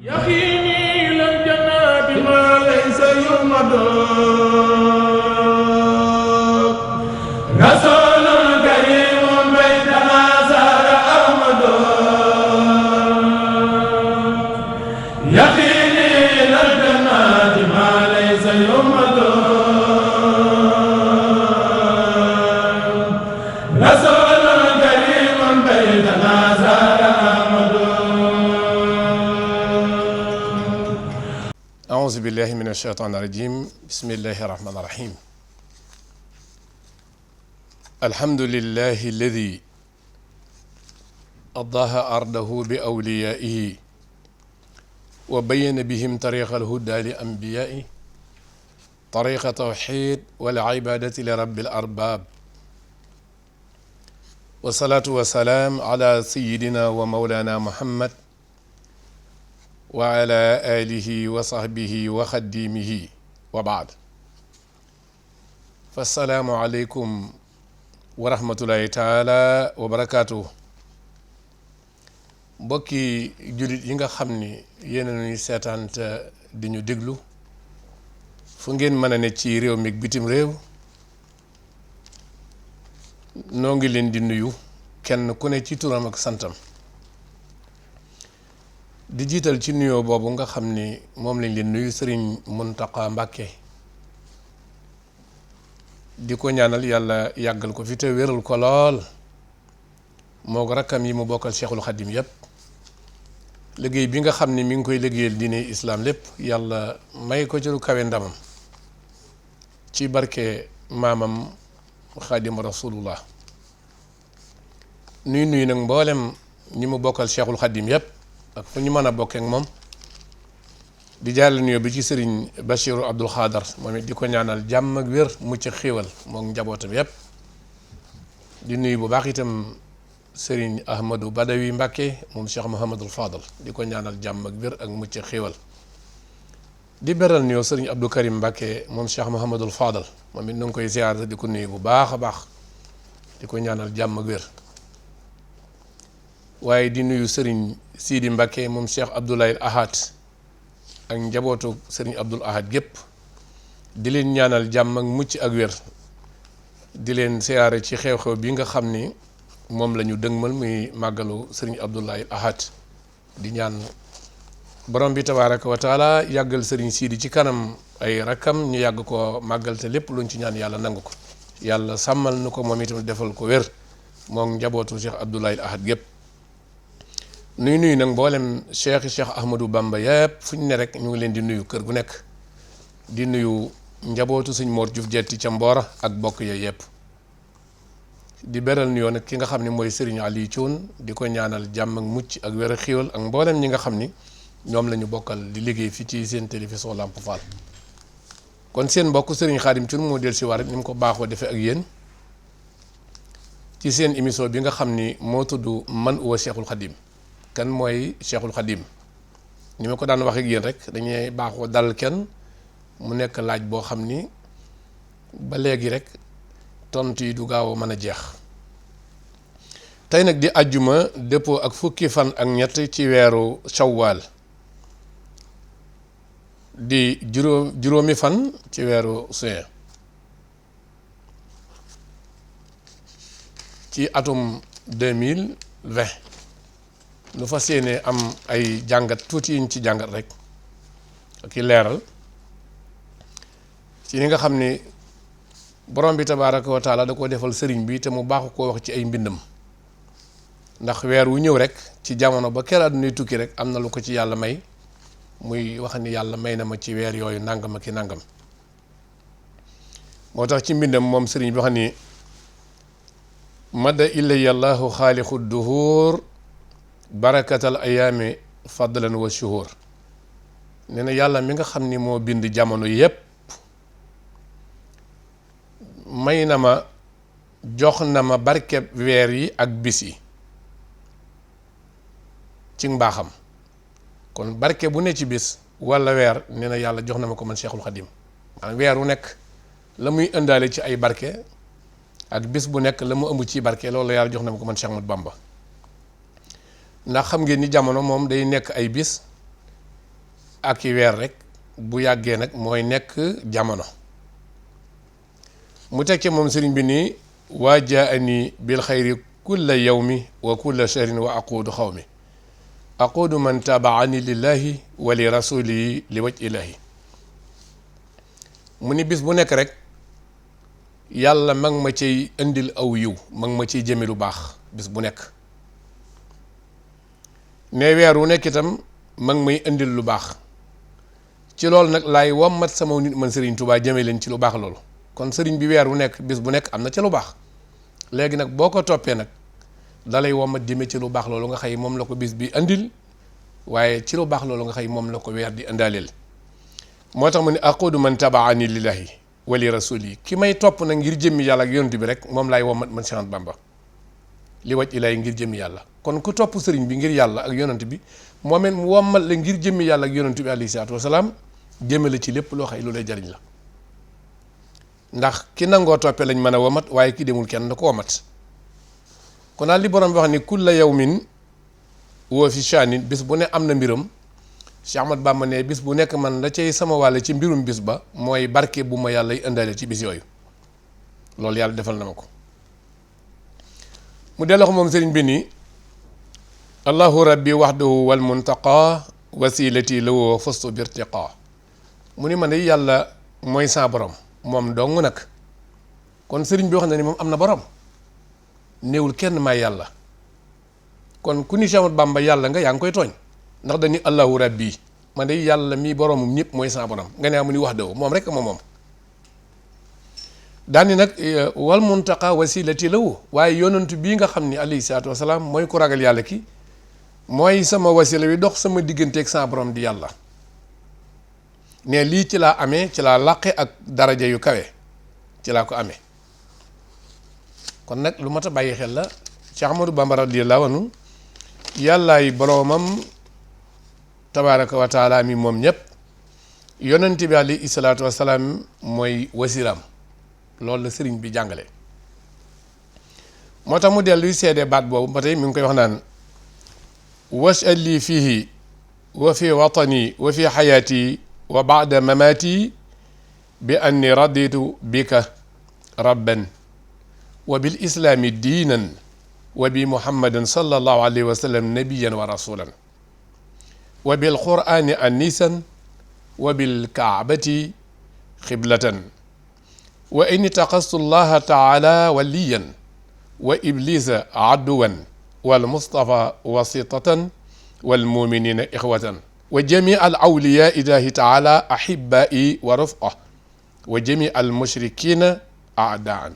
يقيني إلى الجنات ما ليس يمد رسول كريم بيتنا سار أحمد يقيني إلى الجنات ما ليس يمد رسول كريم بيتنا سار أحمد. أعوذ بالله من الشيطان الرجيم. بسم الله الرحمن الرحيم. الحمد لله الذي أضاء أرضه بأوليائه وبين بهم طريق الهدى لأنبيائه طريق توحيد والعبادة لرب الأرباب والصلاة والسلام على سيدنا ومولانا محمد وعلى آله وصحبه وخديمه وبعد. فالسلام عليكم ورحمة الله تعالى وبركاته. mbokki jullit yi nga xam ni yéen a ñuy seetaan te di ñu déglu fu ngeen mën a ne ci réew mi ak bitim réew noo ngi leen di nuyu kenn ku ne ci turam ak santam di jiital ci nuyoo boobu nga xam ni moom lañ leen nuyu Sëriñ Muntaqa Mbàkke di ko ñaanal yàlla yàggal ko fi te wéral ko lool moo ko rakkam yi mu bokkal Cheikhul Khadim yépp liggéey bi nga xam ni mi ngi koy liggéeyal diine islaam lépp yàlla may ko ci lu kawe ndamam ci barke maamam Xaadim Rasulullah nuyu nag mboolem ñi mu bokkal Cheikhul Khadim yépp ak fu ñu mën a bokkee ak moom di jaarale nuyoo bi ci sëriñ Bachiru Abdul Xaadar moom it di ko ñaanal jàmm ak wér mucc xéewal moom njabootam yépp di nuyu bu baax itam sëriñ Ahmadou Badawi Mbàkke moom Cheikh Mouhamadul Fadal di ko ñaanal jàmm ak wér ak mucc xéewal di beral nuyoo sëriñ Abdou Karim Mbàkke moom Cheikh Mouhamadul Fadal moom it nu ngi koy ziar di ko nuyu bu baax a baax di ko ñaanal jàmm ak wér waaye di nuyu sëriñ Sidi Mbàkke moom Cheikh Abdoulaye Ahad ak njabootu sëriñ Abdoul Ahad gépp di leen ñaanal jàmm ak mucc ak wér di leen siyaare ci xew-xew bi nga xam ni moom la ñu dëgmal muy màggalu sëriñ Abdoulaye Ahad di ñaan borom bi tabaaraka wa taala yàggal sëriñ Sidi ci kanam ay rakkam ñu yàgg ko màggal te lépp luñ ci ñaan yàlla nangu ko yàlla sàmmal nu ko moom itam defal ko wér moom njabootu Cheikh Abdoulaye Ahad gépp nuyu nag mboolem Cheikh Ahmadou Bamba yépp fu ñu ne rek ñu ngi leen di nuyu kër gu nekk di nuyu njabootu sëñ Mor Diouf jetti ca Mboora ak bokk yooyu yépp di beral nuyoo nag ki nga xam ne mooy Serigne Aliou Thioune di ko ñaanal jàmm ak mucc ak wér a xiiwal ak mboolem ñi nga xam ni ñoom la ñu bokkal di liggéey fii ci seen télévision Lamp Fall kon seen mbokk Serigne Khadim Thioune moo del si war ni mu ko baaxoo defee ak yéen ci seen émission bi nga xam ni moo tudd Man huwa Cheikhul Khadim kan mooy Cheikhul Khadim ni ma ko daan wax ak yéen rek dañuy baaxoo dal kenn mu nekk laaj boo xam ni ba léegi rek tontu yi du gaaw a mën a jeex tey nag di àjjuma dëppoo ak fukki fan ak ñett ci weeru Shawwal di juróomi fan ci weeru juin ci atum 2020 nu fas yéene am ay jàngat tuuti yiñ ci jàngat rek ak i leeral ci li nga xam ni borom bi tabaaraka wa taala da ko defal sëriñ bi te mu baaxu koo wax ci ay mbindam ndax weer wu ñëw rek ci jamono ba kera àddunay tukki rek am na lu ko ci yàlla may muy wax ni yàlla may na ma ci weer yooyu nangam ak i nangam moo tax ci mbindam moom sëriñ bi wax ni madda ilayya allahu xaalixu duhur barakatal ayaami fadlan wa shuhur nee na yàlla mi nga xam ni moo bind jamono yépp may na ma jox na ma barkeb weer yi ak bis yi ci mbaaxam kon barke bu ne ci bis walla weer nee na yàlla jox na ma ko man Cheikhul Khadim maanaam weer wu nekk la muy ëndaale ci ay barke ak bis bu nekk la mu ëmb ci barke loolu yàlla jox na ma ko man Cheikh Ahmadou Bamba ndax xam ngeen ni jamono moom day nekk ay bis ak i weer rek bu yàggee nag mooy nekk jamono. mu teg ci moom sëriñ bi nii waa jaani bil xayri kulla yawmi wa kulla shahrin wa aquudu xawmi aquudu man tabaani lillahi wa li rasulihi li waj ilahi. mu ni bis bu nekk rek yàlla mag ma ciy indil aw yiw mag ma ciy jëme lu baax bis bu nekk. ne weer wu nekk itam mag may indil lu baax ci loolu nag laay wommat sama nit man sëriñ Tuubaa jëme leen ci lu baax loolu. kon sëriñ bi weer wu nekk bis bu nekk am na ca lu baax léegi nag boo ko toppee nag dalay wommat jëme ci lu baax loolu nga xëy moom la ko bis bi andil waaye ci lu baax loolu nga xëy moom la ko weer di indaaleel. moo tax mu ne aqudu man tabaani lillahi wa li rasuli ki may topp nag ngir jëmmi yàlla ak yonent bi rek moom laay wommat man Cheikh Ahmadou Bamba li waj ilaay ngir jëmmi yàlla. kon ku topp sëriñ bi ngir yàlla ak yonent bi moom it mu wommat la ngir jëmmi yàlla ak yonent bi alayhi salaatu wasalaam jëme la ci lépp loo xëy lu lay jariñ la. ndax ki nangoo toppee lañ mën a womat waaye ki demul kenn da ko womat. kon daal li borom bi wax ni kulla yawmin woo fi shaanin bis bu ne am na mbiram Cheikh Ahmadou Bamba ne bis bu nekk man la cay sama wàll ci mbirum bis ba mooy barke bu ma yàlla indaale ci bis yooyu loolu yàlla defal na ma ko. mu delloo ko moom sëriñ bi nii allahu rabbi wahdahu wal muntaqa wasilati lawo fustu birtiqa. mu ni man de yàlla mooy sa borom moom dong nag kon sëriñ bi wax na ni moom am na borom néewul kenn may yàlla. kon ku ni Cheikh Ahmadou Bamba yàlla nga yaa ngi koy tooñ ndax dañuy allahu rabbi man de yàlla mii boromum ñëpp mooy sa borom nga ne amu ni wax dëgg moom rek moom daani nag wal muntaqa wasilati lawu waaye yonantu bii nga xam ni alayhi salaatu wasalaam mooy ku ragal yàlla ki mooy sama wasila wi dox sama digganteeg sa borom di yàlla. ne lii ci laa amee ci laa làqe ak daraja yu kawe ci laa ko amee. kon nag lu mat a bàyyi xel la Cheikh Ahmadou Bamba radiyallahu anhu yàllaay boroomam tabaaraka wa taala mi moom ñëpp yonent bi alayhi salaatu wasalaam mooy wasiram loolu la sëriñ bi jàngale. moo tax mu delluy seede baat boobu ba tey mi ngi koy wax naan wasal lii fiihi wa fi watani wa fi xayaati wa baada mamaati bi anni raditu bika rabban wa bil islaami diinan wa bi muhammadin sallallahu alayhi wa sallam nabiyan wa rasulan wa bil qur'ani anisan wa bil kaabati xiblatan wa inni taqastu llaha taala waliyan wa iblisa aduwan wal mustafa wasitatan wal muminina ixwatan wa jami al awliya ilahi taala ahibai wa rufa wa jami al mushrikina aadaan.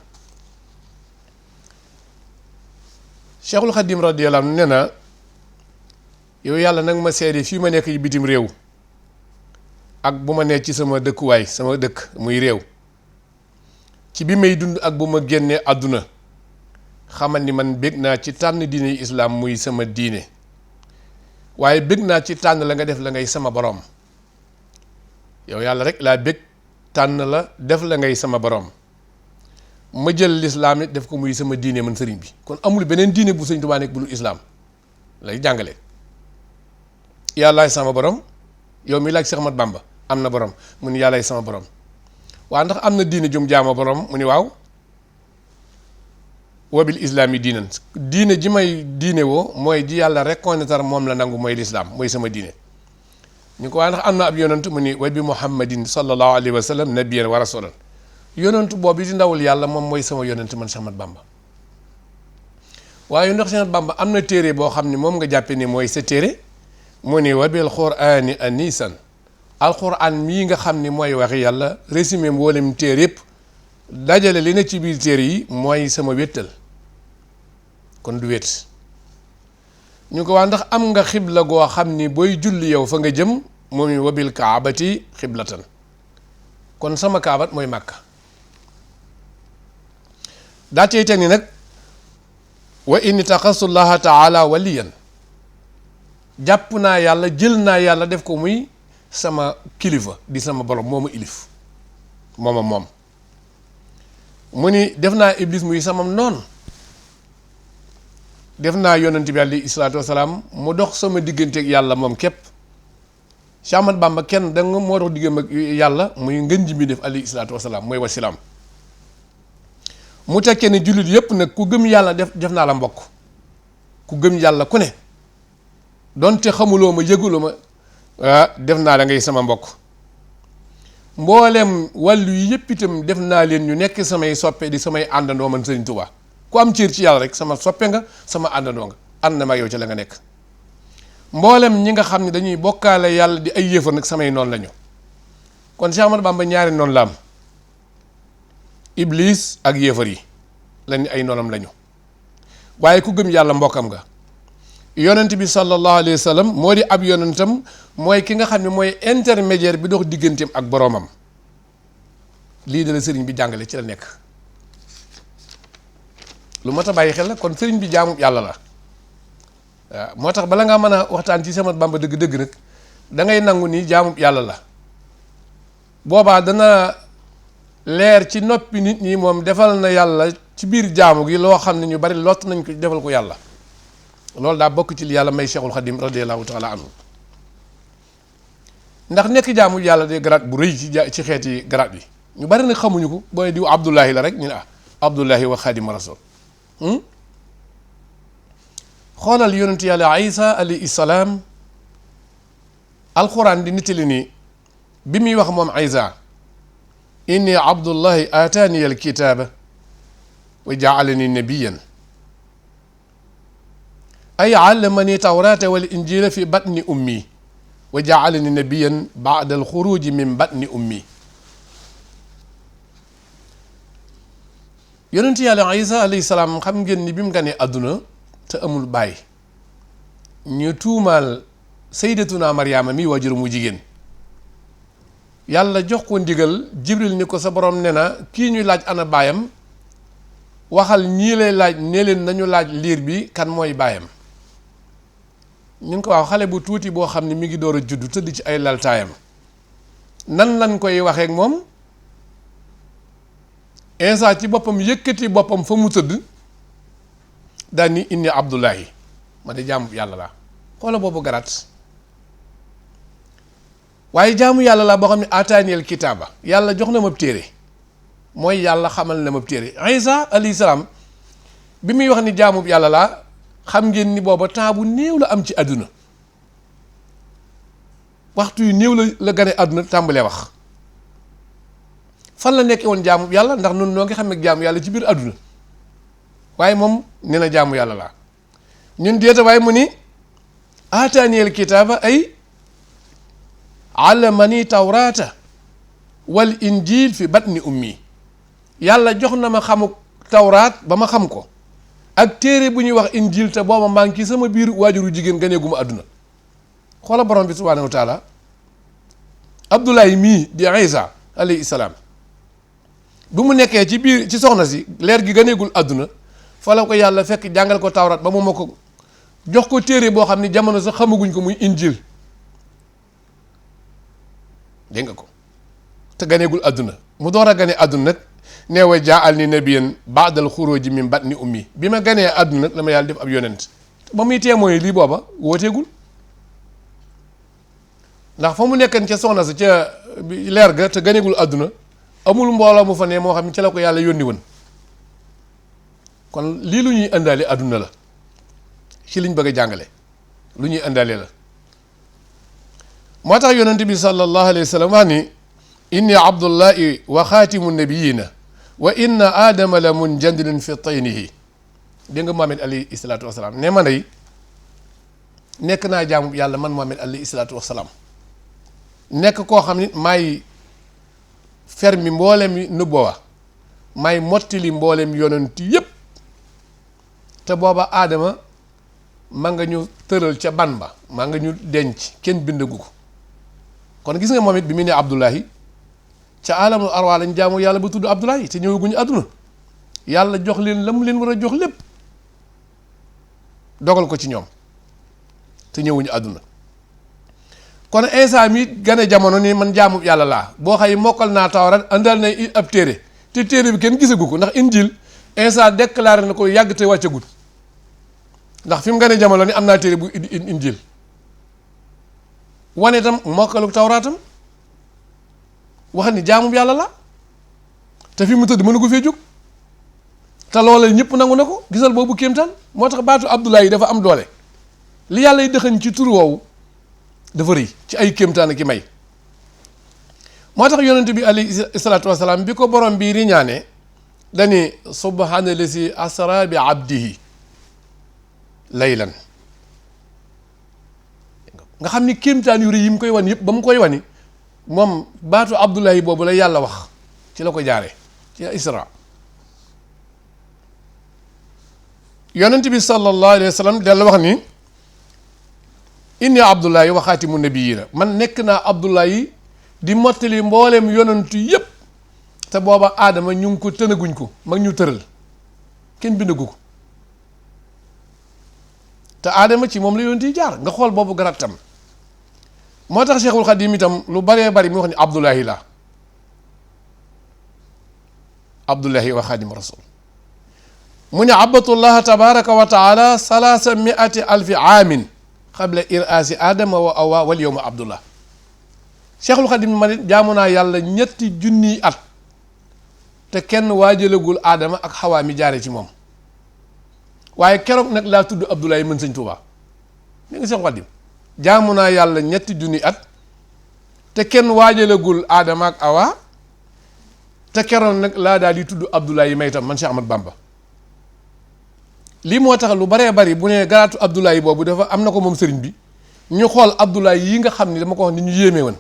Cheikhul Xadim radiyallahu anhu nee na yow yàlla nag ma seede fii ma nekk bitim réew ak bu ma nekk ci sama dëkkuwaay sama dëkk muy réew ci bi may dund ak bu ma génnee àdduna xamal ni man bég naa ci tànn diine islaam muy sama diine waaye bég naa ci tànn la nga def la ngay sama borom yow yàlla rek laa bég tànn la def la ngay sama borom ma jël lislaam it def ko muy sama diine man sëriñ bi kon amul beneen diine bu sëriñ Tuubaa nekk bu dul islaam lay jàngale. yàllaay sama borom yow mi laaj Cheikh Ahmadou Bamba am na borom mu ni yàllaay sama borom waaw ndax am na diine jum jaama borom mu ni waaw wabil islaam yi diinan diine ji may diine woo mooy ji yàlla reconnaître moom la nangu mooy lislaam mooy sama diine ñu ko waaye ndax am na ab yonantu mu ni wa bi muhammadin sallallahu alayhi wa sallam nabiyan wa rasulan yonantu boobu di ndawul yàlla moom mooy sama yonantu man Cheikh Ahmadou Bamba waaye ndax Cheikh Ahmadou Bamba am na téere boo xam ne moom nga jàppe ni mooy sa téere mu ni wa bil qur'ani anisan alquran mii nga xam ni mooy waxi yàlla résumé mboolem téere yëpp dajale li na ci biir téere yi mooy sama wéttal kon du wét ñu ko waa ndax am nga xibla goo xam ni booy julli yow fa nga jëm moom i wabil kaabati xiblatan kon sama kaabat mooy màkka daa cey teg ni nag wa inni taxasullaha taala waliyan jàpp naa yàlla jël naa yàlla def ko muy sama kilifa di sama borom mooma ilif mooma moom mu ni def naa iblis muy samam noonu def naa yonent bi alayhi salaatu wasalaam mu dox sama digganteeg yàlla moom képp Cheikh Ahmad Bamba kenn da nga moo dox diggam ak yàlla muy ngën ji bi def alayhi salaatu wasalaam mooy wasilaam mu tekkee ne jullit yépp nag ku gëm yàlla def naa la mbokk ku gëm yàlla ku ne donte xamuloo ma yëguloo ma def naa la ngay sama mbokk mboolem wàllu yi yëpp itam def naa leen ñu nekk samay soppe di samay àndandoo man Sëriñ Tuubaa ku am cër ci yàlla rek sama soppe nga sama àndandoo nga ànd na ma yow ci la nga nekk mboolem ñi nga xam ne dañuy bokkaale yàlla di ay yéefar nag samay noonu lañu kon Cheikh Ahmadou Bamba ñaari noonu la am Iblis ak yéefar yi lañ ay noonam lañu waaye ku gëm yàlla mbokkam nga yonent bi sallallahu alayhi wa sallam moo di ab yonentam mooy ki nga xam ne mooy intermédiaire bi dox digganteem ak boroomam lii de la sëriñ bi jàngale ci la nekk lu mat a bàyyi xel la kon sëriñ bi jaamu yàlla la waaw moo tax bala ngaa mën a waxtaan ci Cheikh Ahmadou Bamba dëgg-dëgg nag da ngay nangu ni jaamu yàlla la boobaa dana leer ci noppi nit ñi moom defal na yàlla ci biir jaamu gi loo xam ne ñu bari lott nañ ko defal ko yàlla loolu daa bokk ci li yàlla may Cheikhul Khadim radiyallahu taala anhu ndax nekk jaamu yàlla de garaat bu rëy ci xeeti garaat yi ñu bari nag xamuñu ko booy diw Abdullahi la rek ñu ne Abdullahi wa Xaadimu Rasul xoolal yonent yàlla Isa alayhi salaam alquran di nittali ni bi muy wax moom Isa inni abdullahi aataani alkitaaba wa jaalani nabiyan ay allamani tawrata wal injila fi batni ummi wa jaalani nabiyan baada alxuruji min batni ummi yonent yàlla Isa alayhi salaam xam ngeen ni bi mu ganee àdduna te amul baay ñu tuumaal sayyidatuna Maryaama mi waajur mu jigéen yàlla jox ko ndigal Jibril ni ko sa borom ne na kii ñuy laaj ana baayam waxal ñii lay laaj ne leen nañu laaj liir bi kan mooy baayam ñu ngi ko wax xale bu tuuti boo xam ne mi ngi door a juddu tëdd ci ay laltaayam nan lañ koy waxeek moom Isa ci boppam yëkkati boppam fa mu tëdd daal ni inni abdullahi ma de jaamu yàlla laa xoola boobu garaat waaye jaamu yàlla laa boo xam ne ataaniyel kitaaba yàlla jox na ma téere mooy yàlla xamal na ma téere Isa alayhi salaam bi muy wax ni jaamu yàlla laa xam ngeen ni booba temps bu néew la am ci àdduna waxtu yu néew la gane àdduna tàmbalee wax fan la nekkee woon jaamu yàlla ndax nun noo ngi xam ne jaamu yàlla ci biir àdduna waaye moom nee na jaamu yàlla laa ñun déeta waaye mu ni ataaniyel kitaaba ay allamani tawrata wal injil fi batni ummi yàlla jox na ma xamu tawraat ba ma xam ko ak téere bu ñuy wax injil te booba maa ngi ci sama biir waajuru jigéen ganeeguma àdduna xoola borom bi subhaanahu wa taala Abdullahi mii di Isa alayhi salaam bu mu nekkee ci biir ci soxna si leer gi ganeegul àdduna fa la ko yàlla fekk jàngal ko tawraat ba mu ma ko jox ko téere boo xam ne jamono sax xamaguñ ko muy injil dégg nga ko te ganeegul àdduna mu door a gane àdduna nag nee wa jaal ni nabiyan baadal xuróoji min batni ummi bi ma ganee àdduna nag la ma yàlla def ab yonent ba muy témoin lii booba wooteegul ndax fa mu nekkan ca soxna sa ca leer ga te ganeegul àdduna amul mbooloo mu fa ne moo xam ne ca la ko yàlla yónni woon kon lii lu ñuy indaale àdduna la ci liñ bëgg a jàngale lu ñuy indaale la moo tax yonent bi sallallahu alayhi wa sallam wax ni inni abdullahi wa xaatimu nabiyina wa inna aadama la munjadilun fi taynihi dégg nga Muhammad alayhi salaatu wasalaam ne ma nay nekk naa jaamu yàlla man Muhammad alayhi salaatu wasalaam nekk koo xam ni maay fermi mboolem nubuwa maay mottili mboolem yonent yépp te booba aadama ma nga ñu tëral ca ban ba maa nga ñu denc kenn bindagu ko kon gis nga moom it bi mu ne Abdullahi ca alamul arwaa lañ jaamu yàlla ba tudd Abdullahi te ñëwaguñu àdduna yàlla jox leen la mu leen war a jox lépp dogal ko ci ñoom te ñëwuñu àdduna kon Isa mi gane jamono ni man jaamu yàlla laa boo xëy mokkal naa Tawraat andal na ab téere te téere bi kenn gisagu ko ndax injil Isa déclaré na ko yàgg te wàccagut ndax fi mu gane jamono ni am naa téere bu injil wane itam mokkalu tawraatam wax ni jaamu yàlla la te fi mu tëdd mënu ko fee jóg te loolee ñëpp nangu na ko gisal boobu kéemtaan moo tax baatu Abdoulaye yi dafa am doole li yàlla yi dëxañ ci tur woowu dafa rëy ci ay kéemtaan ak i may moo tax yonent bi alayhi salaatu wasalaam bi ko borom bii riñaane dani subhaana lazi asra bi abdihi laylan nga xam ni kéemtaan yu rëy yi mu koy wan yëpp ba mu koy wani moom baatu Abdoulaye boobu la yàlla wax ci la ko jaare ci Isra yonent bi sallallahu alayhi wa sallam della wax ni inni Abdoulaye wa xaatimu nabiyyiina man nekk naa Abdoulaye di mottali mbooleem yonentu yépp te booba aadama ñu ngi ko tënaguñ ko mag ñu tëral kenn bindagu ko te aadama ci moom la yonent yi jaar nga xool boobu garatam moo tax Cheikhul Khadim itam lu baree bari mu wax ni Abdoulaye la Abdoulaye wa xaadimu rasul mu ne abatullaha tabaraka wa taala salaasa miati alfi aamin xabla iraasi aadama wa awa wal yowma abdullah Cheikhul Khadim ma ne jaamu naa yàlla ñetti junniy at te kenn waajalagul aadama ak xawaa mi jaare ci moom waaye keroog nag laa tudd Abdoulaye mën sëñ Tuubaa mi ngi Cheikhul Khadim jaamu naa yàlla ñetti junniy at te kenn waajalagul aadama ak awa te keroog nag laa daal di tudd Abdoulaye yi may tam man Cheikh Ahmad Bamba lii moo tax lu baree bari bu ne garaatu Abdoulaye boobu dafa am na ko moom sëriñ bi ñu xool Abdoulaye yi nga xam ni dama ko wax ni ñu yéeme woon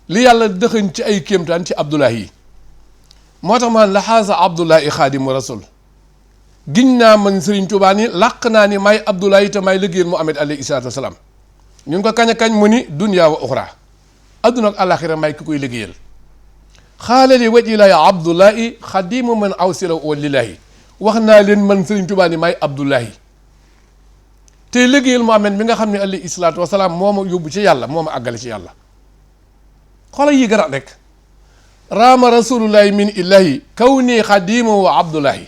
li yàlla dëxëñ ci ay kéemtaan ci Abdoulaye yi moo tax man la xaasa Abdoulaye xaadimu rasul giñ naa man sëriñ Tuubaa ni làq naa ni may Abdoulaye te may liggéeyal Muhammad alayhi salaatu wasalaam ñun ko kañ a kañ mu ni dunya wa uxra adduna ak alaxira may ki koy liggéeyal xaale li waj ilaahi Abdoulaye xadimu man awsila wa lillahi wax naa leen man Sëriñ Tuubaa ni may Abdoulaye tey liggéeyal Muhammad mi nga xam ne alayhi salaatu wasalaam moo ma yóbbu ci yàlla moo ma àggale ci yàlla xoola yi garat rek raama rasulullahi min illahi kaw nii xadimu wa Abdoulaye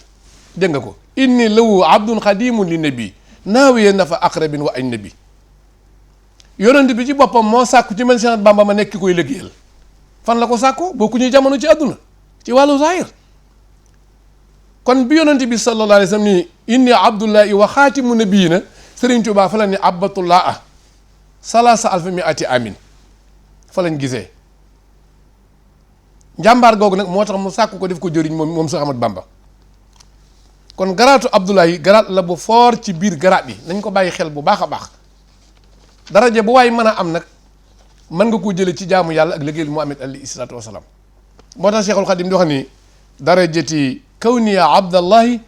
dégg nga ko inni lawu abdun xadimun li nabi naawiye nafa aqrabin wa añ nabi yonent bi ci boppam moo sàkku ci man Seex Bamba ma nekk ki koy liggéeyal fan la ko sàkko bokku ñuy jamono ci àdduna ci wàllu zahir kon bi yonent bi sallallahu alayhi wa sallam ni inni Abdoulaye wa xaatimu nabiyina Sëriñ Tuubaa fa la ni abatullah salaasa alfa mi ati amin fa lañ gisee njàmbaar googu nag moo tax mu sàkk ko def ko jëriñ moom Seex Ahmadu Bamba kon garaatu Abdoulaye garaat la bu foor ci biir garaat yi nañ ko bàyyi xel bu baax a baax daraja bu waay mën a am nag mën nga koo jële ci jaamu yàlla ak liggéeyal Muhammad alayhi salaatu wasalaam moo tax Cheikhul Khadim di wax ni darajati kawniya abdallahi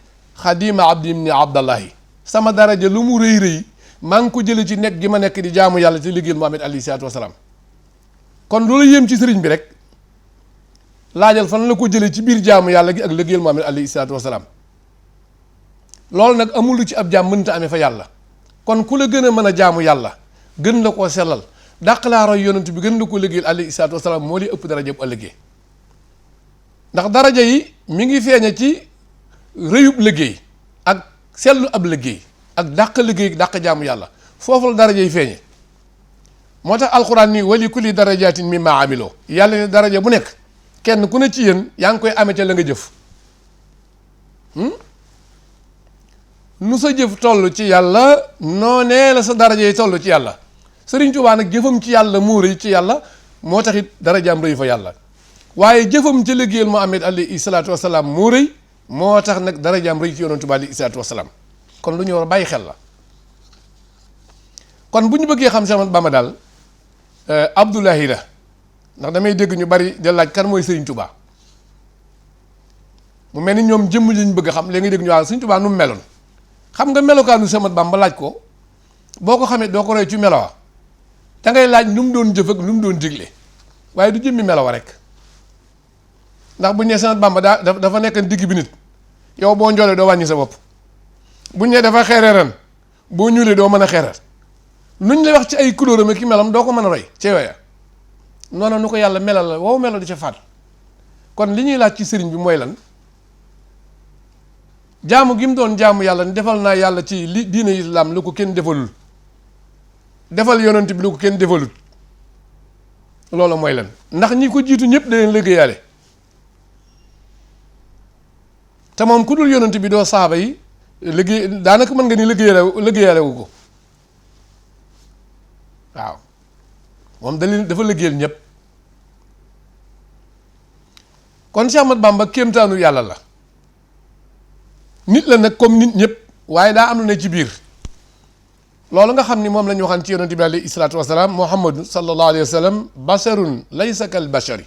xadima abdi ibni abdallahi sama daraja lu mu rëy rëy maa ngi ko jële ci nekk gi ma nekk di jaamu yàlla ci liggéeyal Muhammad alayhi salaatu wasalaam kon loolu yéem ci sëriñ bi rek laajal fan la ko jële ci biir jaamu yàlla gi ak liggéeyal Muhammad alayhi salaatu wasalaam loolu nag amul lu ci ab jaam mënta amee fa yàlla kon ku la gën a mën a jaamu yàlla gën la koo sellal dàq laa roy yonent bi gën la ko liggéeyal alayhi salaatu wasalaam moo li ëpp daraja bu ëllëgee ndax daraja yi mi ngi feeñe ci rëyub liggéey ak sellu ab liggéey ak dàq liggéey dàq jaamu yàlla foofu la daraja yi feeñe moo tax alxuraan ni wali kulli darajatin mimma amiloo yàlla ne daraja bu nekk kenn ku ne ci yéen yaa ngi koy amee ca la nga jëf nu sa jëf toll ci yàlla noonee la sa daraja yi toll ci yàlla Sëriñ Tuubaa nag jëfam ci yàlla moo rëy ci yàlla moo tax it darajaam rëy fa yàlla waaye jëfam ci liggéeyal Muhammad alayhi salaatu wasalaam moo rëy moo tax nag darajaam rëy ci yonent bi alayhi salaatu wasalaam kon lu ñu war a bàyyi xel la kon bu ñu bëggee xam Seex Ahmadu Bamba daal Abdoulaye la ndax damay dégg ñu bari de laaj kan mooy Sëriñ Tuubaa mu mel ni ñoom jëmm liñ bëgg a xam léegi nga dégg ñu waaw Sëriñ Tuubaa nu mu meloon xam nga melokaanu Seex Ahmadu Bamba laaj ko boo ko xamee doo ko roy ci melowa da ngay laaj lu mu doon jëf ak lu mu doon digle waaye du jëmmi melowa rek ndax bu ñu nee Seex Ahmadu Bamba dafa nekk digg bi nit yow boo njoolee doo wàññi sa bopp bu ñu nee dafa xeereeran boo ñuulee doo mën a xeereer luñ lay wax ci ay couleur am ki melam doo ko mën a roy ci yooya noonu nu ko yàlla melal la wow melo di ca faat kon li ñuy laaj ci sëriñ bi mooy lan jaamu gi mu doon jaamu yàlla ni defal naa yàlla ci li diine islam lu ko kenn defalul defal yonent bi lu ko kenn defalut loolu mooy lan ndax ñi ko jiitu ñëpp da leen liggéeyaale te moom ku dul yonent bi doo saaba yi liggéey daanaka mën nga ni liggéeyaale wu ko waaw moom dafa liggéeyal ñëpp kon Cheikh Ahmad Bamba kéemtaanu yàlla la nit la nag comme nit ñëpp waaye daa am lu ne ci biir loolu nga xam ni moom la ñu waxaan ci yonent bi alayhi salaatu wasalaam muhammadu sallallahu alayhi wa sallam basharun laysa kal bashari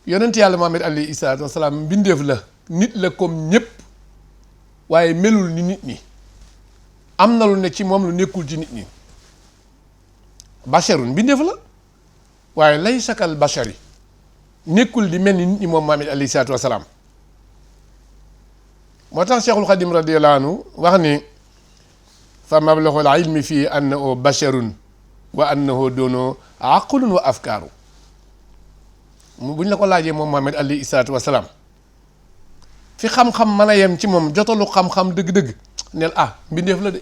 yonent yàlla Muhammad alayhi salaatu wasalaam mbindeef la nit la comme ñëpp waaye melul ni nit ñi am na lu ne ci moom lu nekkul ci nit ñi basharun mbindeef la waaye laysa kal bashari nekkul di mel ni nit ñi moom Muhammad alayhi salaatu wasalaam moo tax Cheikhul Xadim radiyallahu anhu wax ni fa mablaghul ilmi fii annahu basharun wa annahu doonoo aqlun wa afkaaru buñ la ko laajee moom Muhammad alayhi salaatu wasalaam fi xam-xam mën a yem ci moom jotalu xam-xam dëgg-dëgg neel mbindeef la de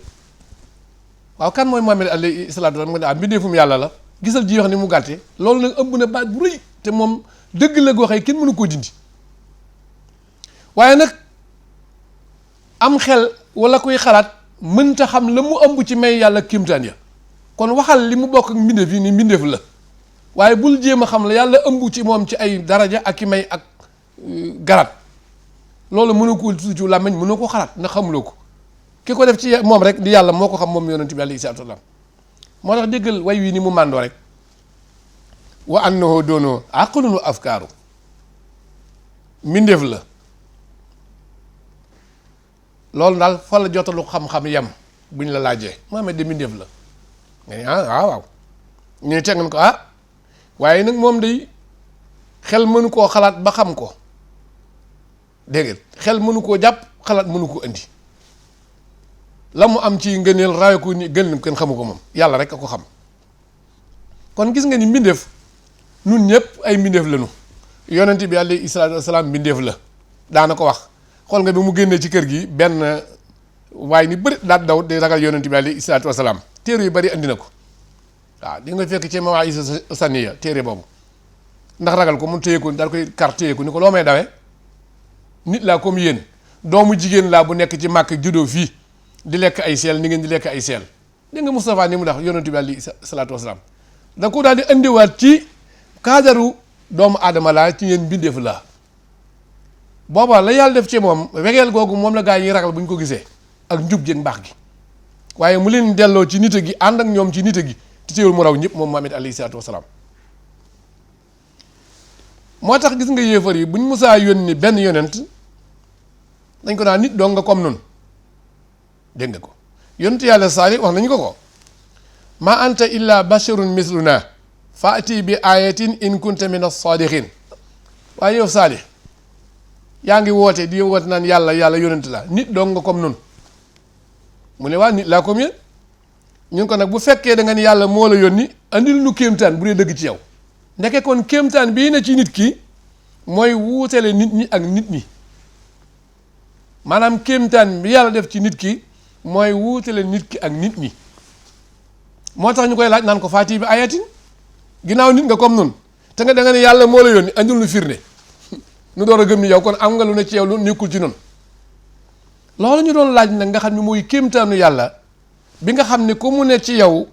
waaw kan mooy Muhammad alayhi salaatu wasalaam nga ne mbindeefum yàlla la gisal ji wax ni mu gàtte loolu nag ëmb na baat bu rëy te moom dëgg la goo xëy kenn mënu koo dindi waaye nag am xel wala kuy xalaat mënta xam la mu ëmb ci may yàlla kéemtaan ya kon waxal li mu bokk ak mbindeef yi ni mbindeef la waaye bul jéem a xam la yàlla ëmb ci moom ci ay daraja ak i may ak garat loolu mënu ko tudd ci làmmiñ mënu ko xalaat ndax xamuloo ko ki ko def ci moom rek di yàlla moo ko xam moom yonent bi alayhi salaatu wa salaam moo tax déggal way wi ni mu màndoo rek wa annahu doonoo aqlun wa afkaaru mbindeef la loolu daal fa la jotalu xam-xam yem buñ la laajee Muhammad de mbindeef la nga ni waaw ñu teg nañ ko waaye nag moom day xel mënu koo xalaat ba xam ko dégg nga xel mënu koo jàpp xalaat mënu ko indi la mu am ci ngëneel rawe ko ni gën kenn xamu ko moom yàlla rek a ko xam kon gis nga ni mbindeef nun ñëpp ay mbindeef lañu yonent bi alayhi salaatu wasalaam mbindeef la daana ko wax xool nga bi mu génnee ci kër gi benn waaye ni bëri daat daw di ragal yonent bi alayhi salaatu wasalaam téere yu bari andi na ko waaw di nga fekk ci Mawaa'is Saniya téere boobu ndax ragal ko mu téye ko daal koy kar téye ko ni ko loo may dawe nit laa comme yéen doomu jigéen laa bu nekk ci màkk juddoo fii di lekk ay seel ni ngeen di lekk ay seel dégg nga Moustapha ni mu dax yonent bi alayhi salaatu wasalaam da ko daal di andiwaat ci kaadaru doomu aadama laa ci yéen mbindeef laa booba la yàlla def ci moom wegeel googu moom la gaa yi ragal bu ñu ko gisee ak njub jéeg mbaax gi waaye mu leen delloo ci nite gi ànd ak ñoom ci nite gi te teewul mu raw ñëpp moom Muhammad alayhi salaatu wasalaam moo tax gis nga yéefar yi buñ musaa yónni benn yonent dañ ko naan nit doo nga comme noonu dégg nga ko yonent yàlla Saalih wax nañu ko ma anta illa basharun misluna faati bi ayatin in kunta min as-sadiqin waaye yow Saalih yaa ngi woote di woote naan yàlla yonent la nit doo nga comme noonu mu ne waa nit laa comme yéen ñun ko nag bu fekkee da nga ni yàlla moo la yónni andil nu kéemtaan bu dee dëgg ci yow ndeke kon kéemtaan bii na ci nit ki mooy wuutale nit ñi ak nit ñi maanaam kéemtaan bi yàlla def ci nit ki mooy wuutale nit ki ak nit ñi moo tax ñu koy laaj naan ko faati bi ayatin ginnaaw nit nga comme noonu te nga da nga ne yàlla moo la yónni andil nu firnde nu door a gëm ni yow kon am nga lu ne ci yow lu nekkul ci noonu loolu ñu doon laaj nag nga xam ne mooy kéemtaanu yàlla bi nga xam ne ku mu ne ci yow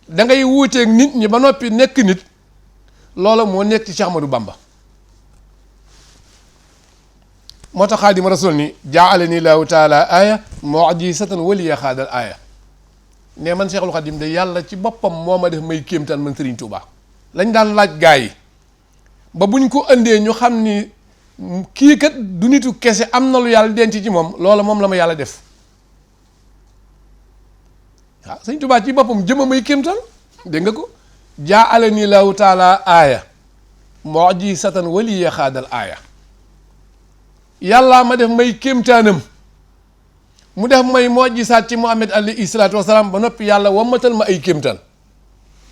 da ngay wuuteeg nit ñi ba noppi nekk nit loolu moo nekk ci Cheikh Ahmadou Bamba moo tax Xaadimu Rasuul ni jaalani laahu taala aaya mu'jizatan waliya xaadal aaya ne man Cheikhul Xadim de yàlla ci boppam moo ma def may kéemtaan man Serigne Touba lañ daan laaj gaa yi ba buñ ko indee ñu xam ni kii kat du nitu kese am na lu yàlla denc ci moom loola moom la ma yàlla def waaw Sëñ Touba ci boppam jëma may kéemtaan dégg nga ko jaalani laahu taala aaya mu'jizatan waliya xaadal aaya yàllaa ma def may kéemtaanam mu def may mu'jizaat ci Muhammad alayhi salaatu wasalaam ba noppi yàlla wammatal ma ay kéemtaan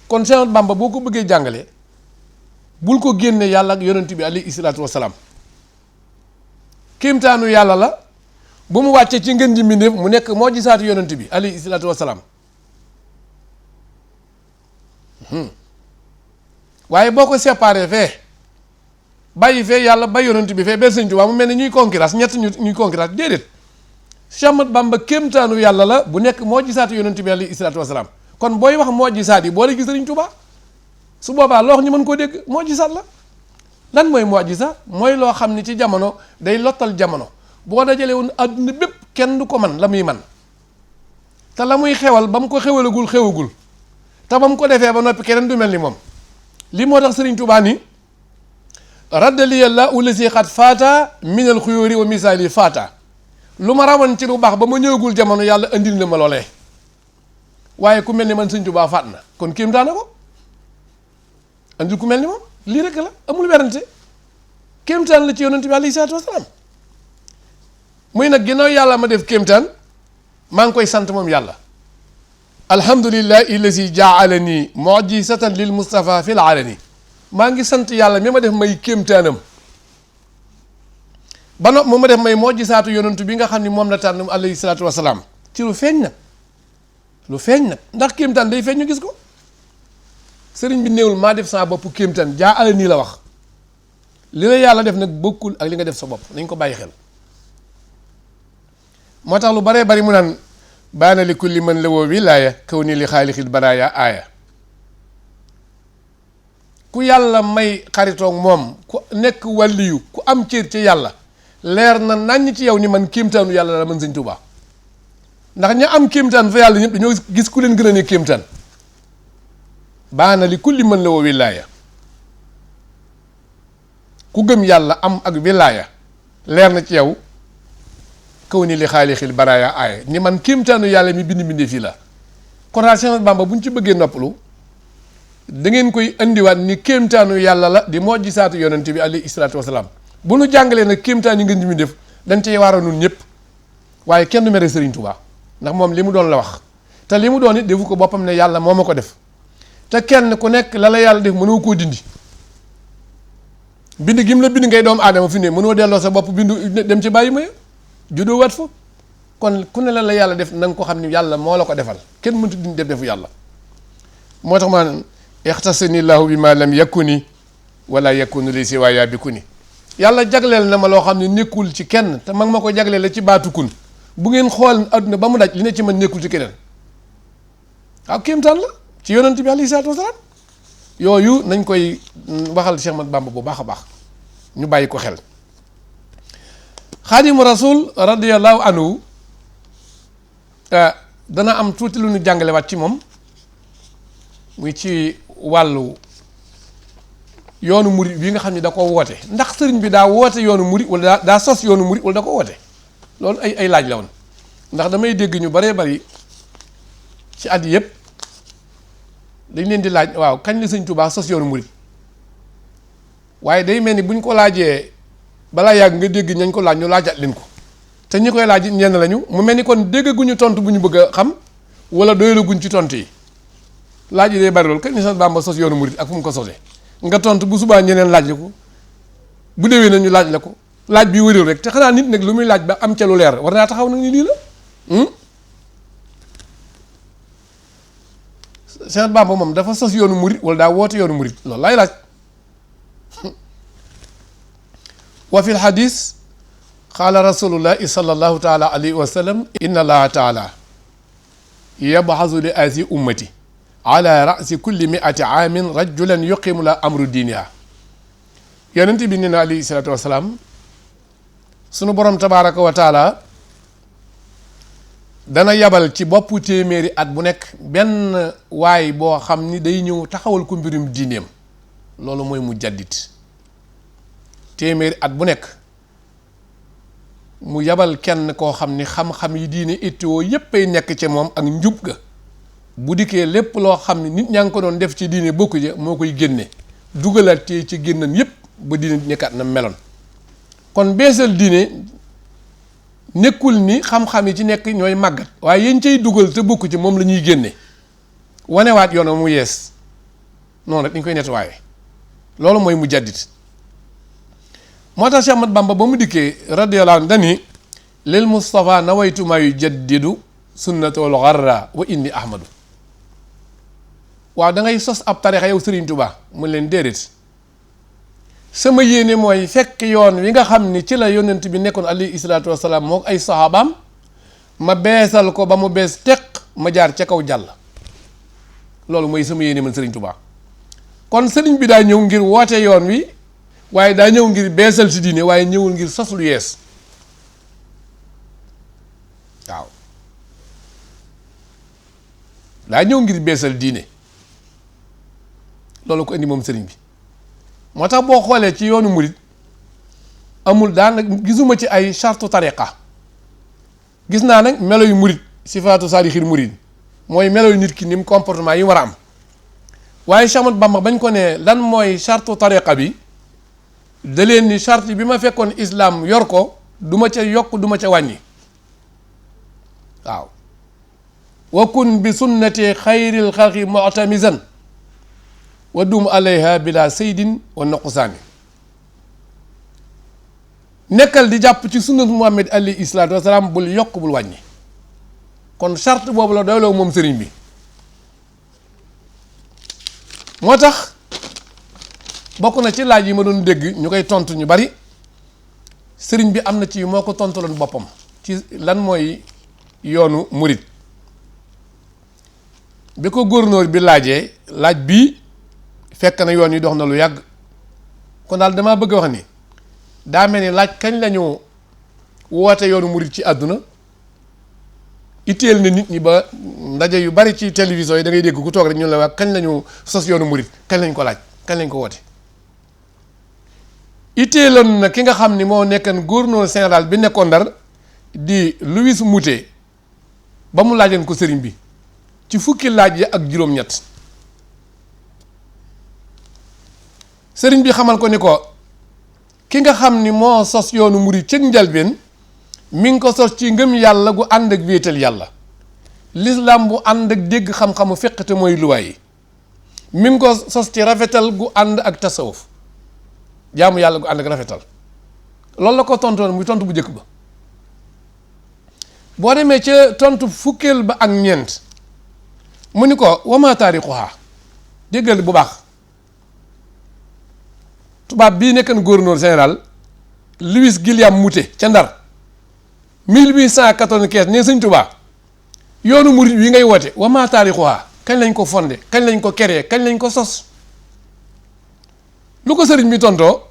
kon Cheikh Bamba boo ko bëggee jàngale bul ko génne yàlla ak yonent bi alayhi salaatu wasalaam kéemtaanu yàlla la bu mu wàccee ci ngën ji mbindéef mu nekk mu'jizaatu yonent bi alayhi salaatu wasalaam waaye boo ko séparé fee bàyyi fee yàlla bàyyi yonent bi fee ba Sëñ Tuubaa mu mel ne ñuy concurrence ñett ñuy concurrence déedéet Cheikh Ahmad Bamba kéemtaanu yàlla la bu nekk moo gisaatu yonent bi alayhi salaatu wasalaam kon booy wax moo gisaat yi boo la gis Sëriñ Tuubaa su boobaa loo wax ñu mën koo dégg moo gisaat la lan mooy moo gisa mooy loo xam ne ci jamono day lottal jamono boo dajale woon adduna bépp kenn du ko man la muy man te la muy xewal ba mu ko xewalagul xewagul te ba mu ko defee ba noppi keneen du mel ni moom li moo tax Sëriñ Tuubaa ni raddaliyallahu lasi xat faata minal xuyóori wa misaali faata lu ma rawan ci lu baax ba ma ñëwagul jamono yàlla andil na ma loolee waaye ku mel ni man Sëriñ Tuubaa faat na kon kéem daana ko andil ku mel ni moom lii rek la amul werante kéemtaan la ci yonent bi alayhi salaatu wasalaam muy nag ginnaaw yàlla ma def kéemtaan maa ngi koy sant moom yàlla alhamdulillahi allazi jaalani mujisatan lil mustafa fil alani maa ngi sant yàlla mi ma def may kéemtaanam ba no mu ma def may mujisaatu yonent bi nga xam ni moom la tànn alayhi salaatu wasalaam ci lu feeñ nag ndax kéemtaan day feeñ ñu gis ko sëriñ bi néewul maa def sama bopp kéemtaan jaa ala nii la wax li la yàlla def nag bokkul ak li nga def sa bopp nañ ko bàyyi xel moo tax lu baree bari mu naan baana li kulli man la woo wilaaya kaw nii li xaalixil baraaya aaya ku yàlla may xaritoog moom ku nekk wàlliyu ku am cër ci yàlla leer na naññ ci yow ni man kéemtaanu yàlla la man Sëñ Tuubaa ndax ña am kéemtaan fa yàlla ñëpp dañoo gis ku leen gën a ne kéemtaan baana li kulli man la woo wilaaya ku gëm yàlla am ak wilaaya leer na ci yow kaw ni li xaalixil baraaya aaya ni man kéemtaanu yàlla mi bind fii la kon daal Cheikh Bamba bu ñu ci bëggee noppalu da ngeen koy andiwaat ni kéemtaanu yàlla la di moo gisaatu yonent bi alayhi salaatu wasalaam bu nu jàngalee nag kéemtaan yi ngeen di mi def dañ cey waar a nun ñëpp waaye kenn du mere Sëriñ Tuubaa ndax moom li mu doon la wax te li mu doon it defu ko boppam ne yàlla moo ma ko def te kenn ku nekk la la yàlla def mënoo koo dindi bind gi mu la bind ngay doomu aadama fi ne mënoo delloo sa bopp bindu dem ci bàyyi ma juddoo wat fa kon ku ne la yàlla def na nga ko xam ni yàlla moo la ko defal kenn mënut dindi def defu yàlla moo tax maa ixtasani llahu bi ma lam yakuni wala yakunu li siwaaya bi kuni yàlla jagleel na ma loo xam ne nekkul ci kenn te mag ma ko jagleel la ci baatu kun bu ngeen xool adduna ba mu daj li ne ci man nekkul ci keneen waaw kéemtaan la ci yonent bi alayhi salaatu wasalaam yooyu nañ koy waxal Cheikh Ahmad Bamba bu baax a baax ñu bàyyi ko xel xaadimu rasul radiyallahu anhu dana am tuuti lu ñu jàngalewaat ci moom muy ci wàllu yoonu murit bi nga xam ne da ko woote ndax sëriñ bi daa woote yoonu murit wala daa sos yoonu murit wala da ko woote loolu ay laaj la woon ndax damay dégg ñu baree bari ci at yëpp dañ leen di laaj waaw kañ la Sëñ Tuubaa sos yoonu murit waaye day mel ni buñ ko laajee balaa yàgg nga dégg ñañ ko laaj ñu laajaat leen ko te ñi koy laaj ñenn lañu mu mel ni kon déggaguñu tontu bu ñu bëgg a xam wala doyalaguñ ci tontu yi laaj yi day bari loolu kañ la Sëñ Bamba sos yoonu murit ak fu mu ko sosee nga tontu bu subaa ñeneen laaj la ko bu déwee na ñu laaj la ko laaj bi wëréew rek te xanaa nit nag lu muy laaj ba am ca lu leer war naa taxaw nag ni lii la Sëñ Bamba moom dafa sos yoonu murit wala daa woote yoonu murit loolu laay laaj wa fi lxadis qaala rasulullahi sallallahu taala alayhi wa sallam inna allaha taala yabxasu li aasi ummati ala rasi kulli miati aamin rajulan yuqimu la amru diiniha yonent bi nee na alayhi salaatu wasalaam sunu borom tabaraka wa taala dana yabal ci boppu téeméeri at bu nekk benn waay boo xam ni day ñëw taxawal ko mbirum diineem loolu mooy mu jaddit téeméeri at bu nekk mu yabal kenn koo xam ni xam-xam yi diine ittoo yépp ay nekk ci moom ak njub ga bu dikkee lépp loo xam ne nit ñaa ngi ko doon def ci diine bokku ja moo koy génne dugalaat ci génnan yépp ba diine nekkaat na meloon kon beesal diine nekkul ni xam-xam yi ci nekk ñooy màggat waaye yéen cay dugal te bokku ci moom la ñuy génne wanewaat yoon mu yees noonu rek dañ koy nettoyé loolu mooy mu jaddit moo tax Cheikh Ahmad Bamba ba mu dikkee radiyallahu anhu dani lil Mustafa nawaytu ma yujaddidu sunnatul gharra wa inni ahmadu waaw da ngay sos ab tarixa yow Serigne Touba mu leen déedéet sama yéene mooy fekk yoon wi nga xam ni ci la yonent bi nekkoon alayhi salaatu wasalaam moo ay saxaabaam ma beesal ko ba mu bees teq ma jaar ca kaw jàll loolu mooy sama yéene man Serigne Touba kon Serigne bi daa ñëw ngir woote yoon wi waaye daa ñëw ngir beesal si diine waaye ñëwul ngir sos lu yees waaw daa ñëw ngir beesal diine loolu ko indi moom Serigne bi moo tax boo xoolee ci yoonu murit amul daanaka gisuma ci ay chartu tariqa gis naa nag melo yu murit sifaatu saalixil murit mooy melo yu nit ki ni mu comportement yi war a am waaye Cheikh Ahmadou Bamba bañ ko ne lan mooy chartu tariqa bi da leen ni charte bi ma fekkoon islam yor ko du ma ca yokk du ma ca wàññi waaw wa kun bi sunnati xayril xalqi mu'tamizan wa dum alayha bila saydin wa noqusaani nekkal di jàpp ci sunnat Muhammad alayhi salaatu wasalaam bul yokk bul wàññi kon charte boobu la doyloo moom sëriñ bi moo tax bokk na ci laaj yi ma doon dégg ñu koy tontu ñu bari sëriñ bi am na ci moo ko tontuloon boppam ci lan mooy yoonu murit bi ko gouverneur bi laajee laaj bii fekk na yoon yi dox na lu yàgg kon daal damaa bëgg a wax ni daa mel ni laaj kañ lañu woote yoonu murit ci àdduna itteel na nit ñi ba ndaje yu bari ci télévision yi da ngay dégg ku toog rek ñu la wax kañ lañu sos yoonu murit kañ lañ ko laaj kañ lañ ko woote itteeloon na ki nga xam ni moo nekkoon gouverneur général bi nekkoon Ndar di Louis Moutet ba mu laajoon ko sëriñ bi ci fukki laaj yi ak juróom-ñett sëriñ bi xamal ko ni ko ki nga xam ni moo sos yoonu murit ci njalbeen mi ngi ko sos ci ngëm yàlla gu ànd ak wéetal yàlla l'islam bu ànd ak dégg xam-xamu fiqh te mooy luwaay yi mi ngi ko sos ci rafetal gu ànd ak tasawuf jaamu yàlla gu ànd ak rafetal loolu la ko tontoon muy tontu bu njëkk ba boo demee ca tontu fukkeel ba ak ñeent mu ni ko wama taarixuhaa déggal bu baax tubaab bii nekkan gouverneur général Louis Guillaume Moutet ca Ndar 1895 ne sëñ Tuubaa yoonu murit wi ngay woote wama taarixuhaa kañ lañ ko fondé kañ lañ ko créé kañ lañ ko sos lu ko sëriñ bi tontoo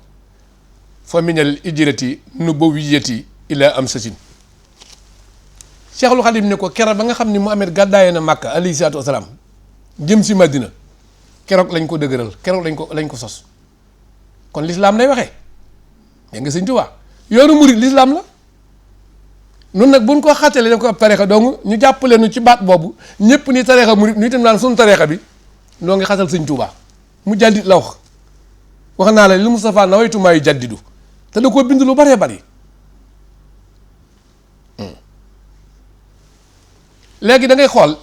fa minal ijrati nubuwiyati ila am sasin Cheikhul Khadim ne ko keroog ba nga xam ni Muhammad gàddaaye na Makka alayhi salaatu wasalaam jëm si Madina keroog lañ ko dëgëral keroog lañ ko sos kon lislaam lay waxee dégg nga sëñ Tuubaa yoonu murit lislaam la nun nag buñ ko xàttalee def ko ab tarixa donc ñu jàppale nu ci baat boobu ñëpp ni tarixa murit ñu itam naan suñu tarixa bi noo ngi xatal sëñ Tuubaa mu jàddit la wax naa la li Moustapha nawaytu maayu jaddidu te da koo bind lu baree bari léegi da ngay xool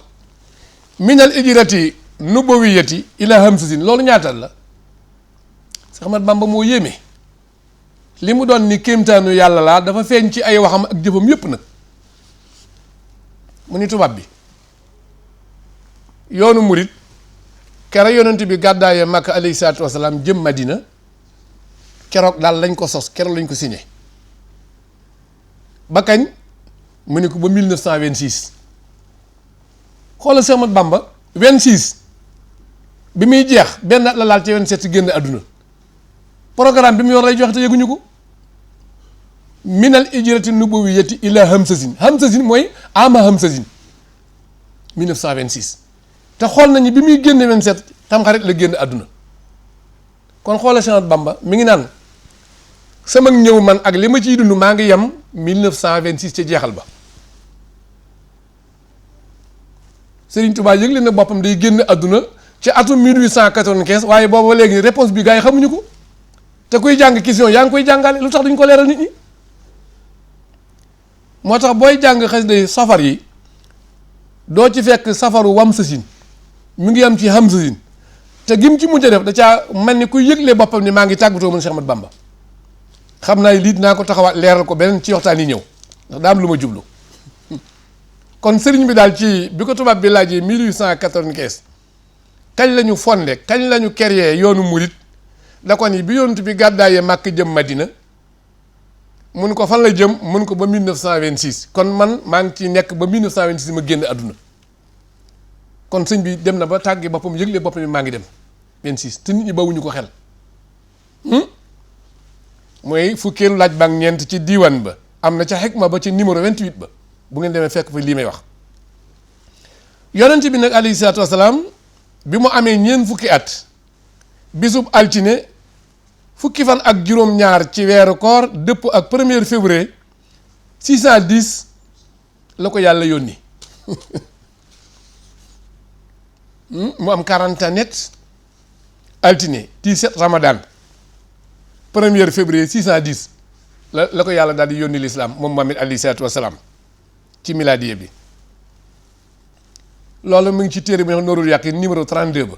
minal ijrati nubawiyati ila hamsasin loolu ñaatal la Seex Ahmadu Bamba moo yéeme li mu doon ni kéemtaanu yàlla laa dafa feeñ ci ay waxam ak jëfam yépp nag mu ni tubaab bi yoonu murit kere yonent bi gàddaayee Makka alayhi salaatu wasalaam jëm Madina keroog daal lañ ko sos keroog lañ ko signé ba kañ mu ni ko ba 1926 xoolal Seex Ahmadu Bamba 26 bi muy jeex benn at la laal ci 27 génn àdduna programme bi mu yor lay joxe te yëguñu ko minal ijrati nubuwiyati ila hamsasin mooy ama hamsasin 1926 te xool nañu bi muy génne 27 tamxarit la génn àdduna kon xoolal Seex Ahmadu Bamba mi ngi naan sama ñëw man ak li ma ciy dund maa ngi yem 1926 ca jeexal ba Serigne Touba yëgle na boppam day génn àdduna ci atum 1895 waaye booba léegi réponse bi gars yi xamuñu ko te kuy jàng question yaa ngi koy jàngale lu tax duñ ko leeral nit ñi moo tax booy jàng xasida safar yi doo ci fekk safaru wam sasin mi ngi am ci ham sasin te gim ci mujj a def da caa mel ni kuy yëgle boppam ni maa ngi tàggatoo man Cheikh Ahmadou Bamba xam naa lii dinaa ko taxawaat leeral ko beneen ci waxtaan yi ñëw ndax daa am lu ma jublu kon sëriñ bi daal ci bi ko tubaab bi laajee 1895 kañ lañu fondé kañ lañu créé yoonu murit da ko ni bi yonent bi gàddaayee Màkk jëm Madina mun ko fan la jëm mun ko ba 1926 kon man maa ngi ciy nekk ba 1926 ma génn àdduna kon sëñ bi dem na ba tàggi boppam yëgle boppam maa ngi dem 26 te nit ñi bawuñu ko xel mooy fukkeelu laaj ba ak ñeent ci diiwaan ba am na ca xikma ba ci numéro 28 ba bu ngeen demee fekk fa lii may wax yonent bi nag alayhi salaatu wasalaam bi mu amee ñeent fukki at bisub altine fukki fan ak juróom-ñaar ci weeru koor dëpp ak 1er février 610 la ko yàlla yónni mu am 40 ans net altine 17 ramadan 1er février 610 la ko yàlla daal di yónni lislaam moom Muhammad alayhi salaatu wasalaam ci miladiye bi loolu mu ngi ci téere bi nga xam Nuurul Yaqiin numéro 32 ba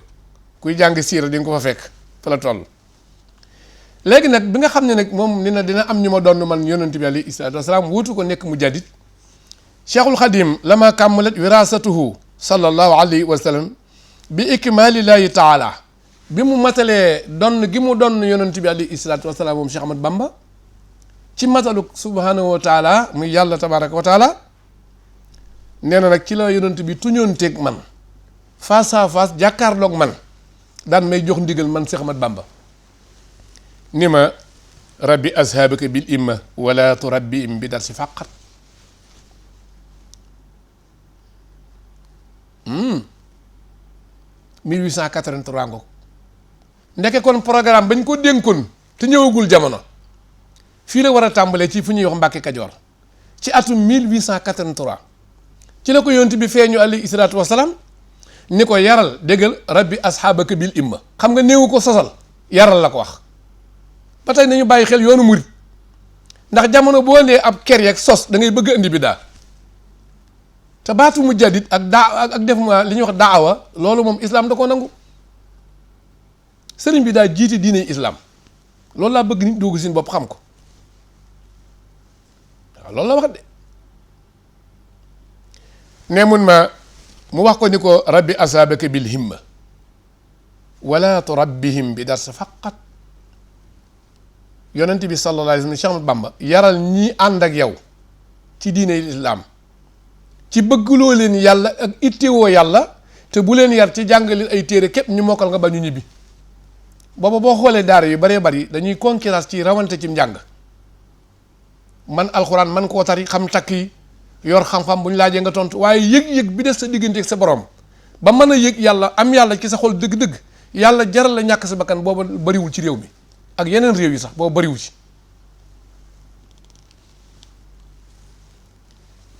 kuy jàng siira di nga ko fa fekk fa la toll léegi nag bi nga xam ne nag moom ni na dina am ñu ma doon man yonent bi alayhi salaatu wasalaam wuutu ko nekk mujaddid Cheikhul Xadim lama kàmmalat wirasatuhu sallallahu alayhi wa sallam bi ikmalillahi taala bi mu matalee donn gi mu donn yonent bi alayhi salaatu wasalaam moom Cheikh Ahmad Bamba ci matalu subhanahu wa taala muy yàlla tabaraka wa taala nee na nag ci la yonent bi tuñoonteeg man face à face jàkkaarloog man daan may jox ndigal man Cheikh Ahmad Bamba ni ma rabbi ashabaka bil imma wala turabbihim bi dar si fàqat 1883 ngoog ndeke kon programme bañ ko dénkoon te ñëwagul jamono fii la war a tàmbalee ci fu ñuy wax Mbàkke Kajoor ci atum 1883 ci la ko yonent bi feeñu alayhi salaatu wasalaam ni ko yaral déggal rabbi ashabaka bil imma xam nga néewu ko sosal yaral la ko wax ba tey nañu bàyyi xel yoonu murit ndax jamono boo nee ab ker yeeg sos da ngay bëgg a indi bi daal te baatu mujaddid ak ak def ma li ñuy wax daawa loolu moom islam da koo nangu sëriñ bi daa jiite diine islam loolu laa bëgg nit doogu seen bopp xam ko waaw loolu la wax de ne mun ma mu wax ko ni ko rabbi asabaka bil himma wala turabbihim bi dars faqat yonent bi sallallahu alayhi wa sallam Cheikh Ahmad Bamba yaral ñi ànd ak yow ci diine islam ci bëggloo leen yàlla ak ittewoo yàlla te bu leen yar ci jàngaleen ay téere képp ñu mokkal nga ba ñu ñibbi booba boo xoolee daara yu baree bari dañuy concurrence ci rawante ci njàng man alxuraan man koo tari xam takk yi yor xam-xam bu ñu laajee nga tontu waaye yëg-yëg bi des sa diggante ak sa borom ba mën a yëg yàlla am yàlla ci sa xol dëgg-dëgg yàlla jaral la ñàkk sa bakkan booba bariwul ci réew mi ak yeneen réew yi sax booba bariwul ci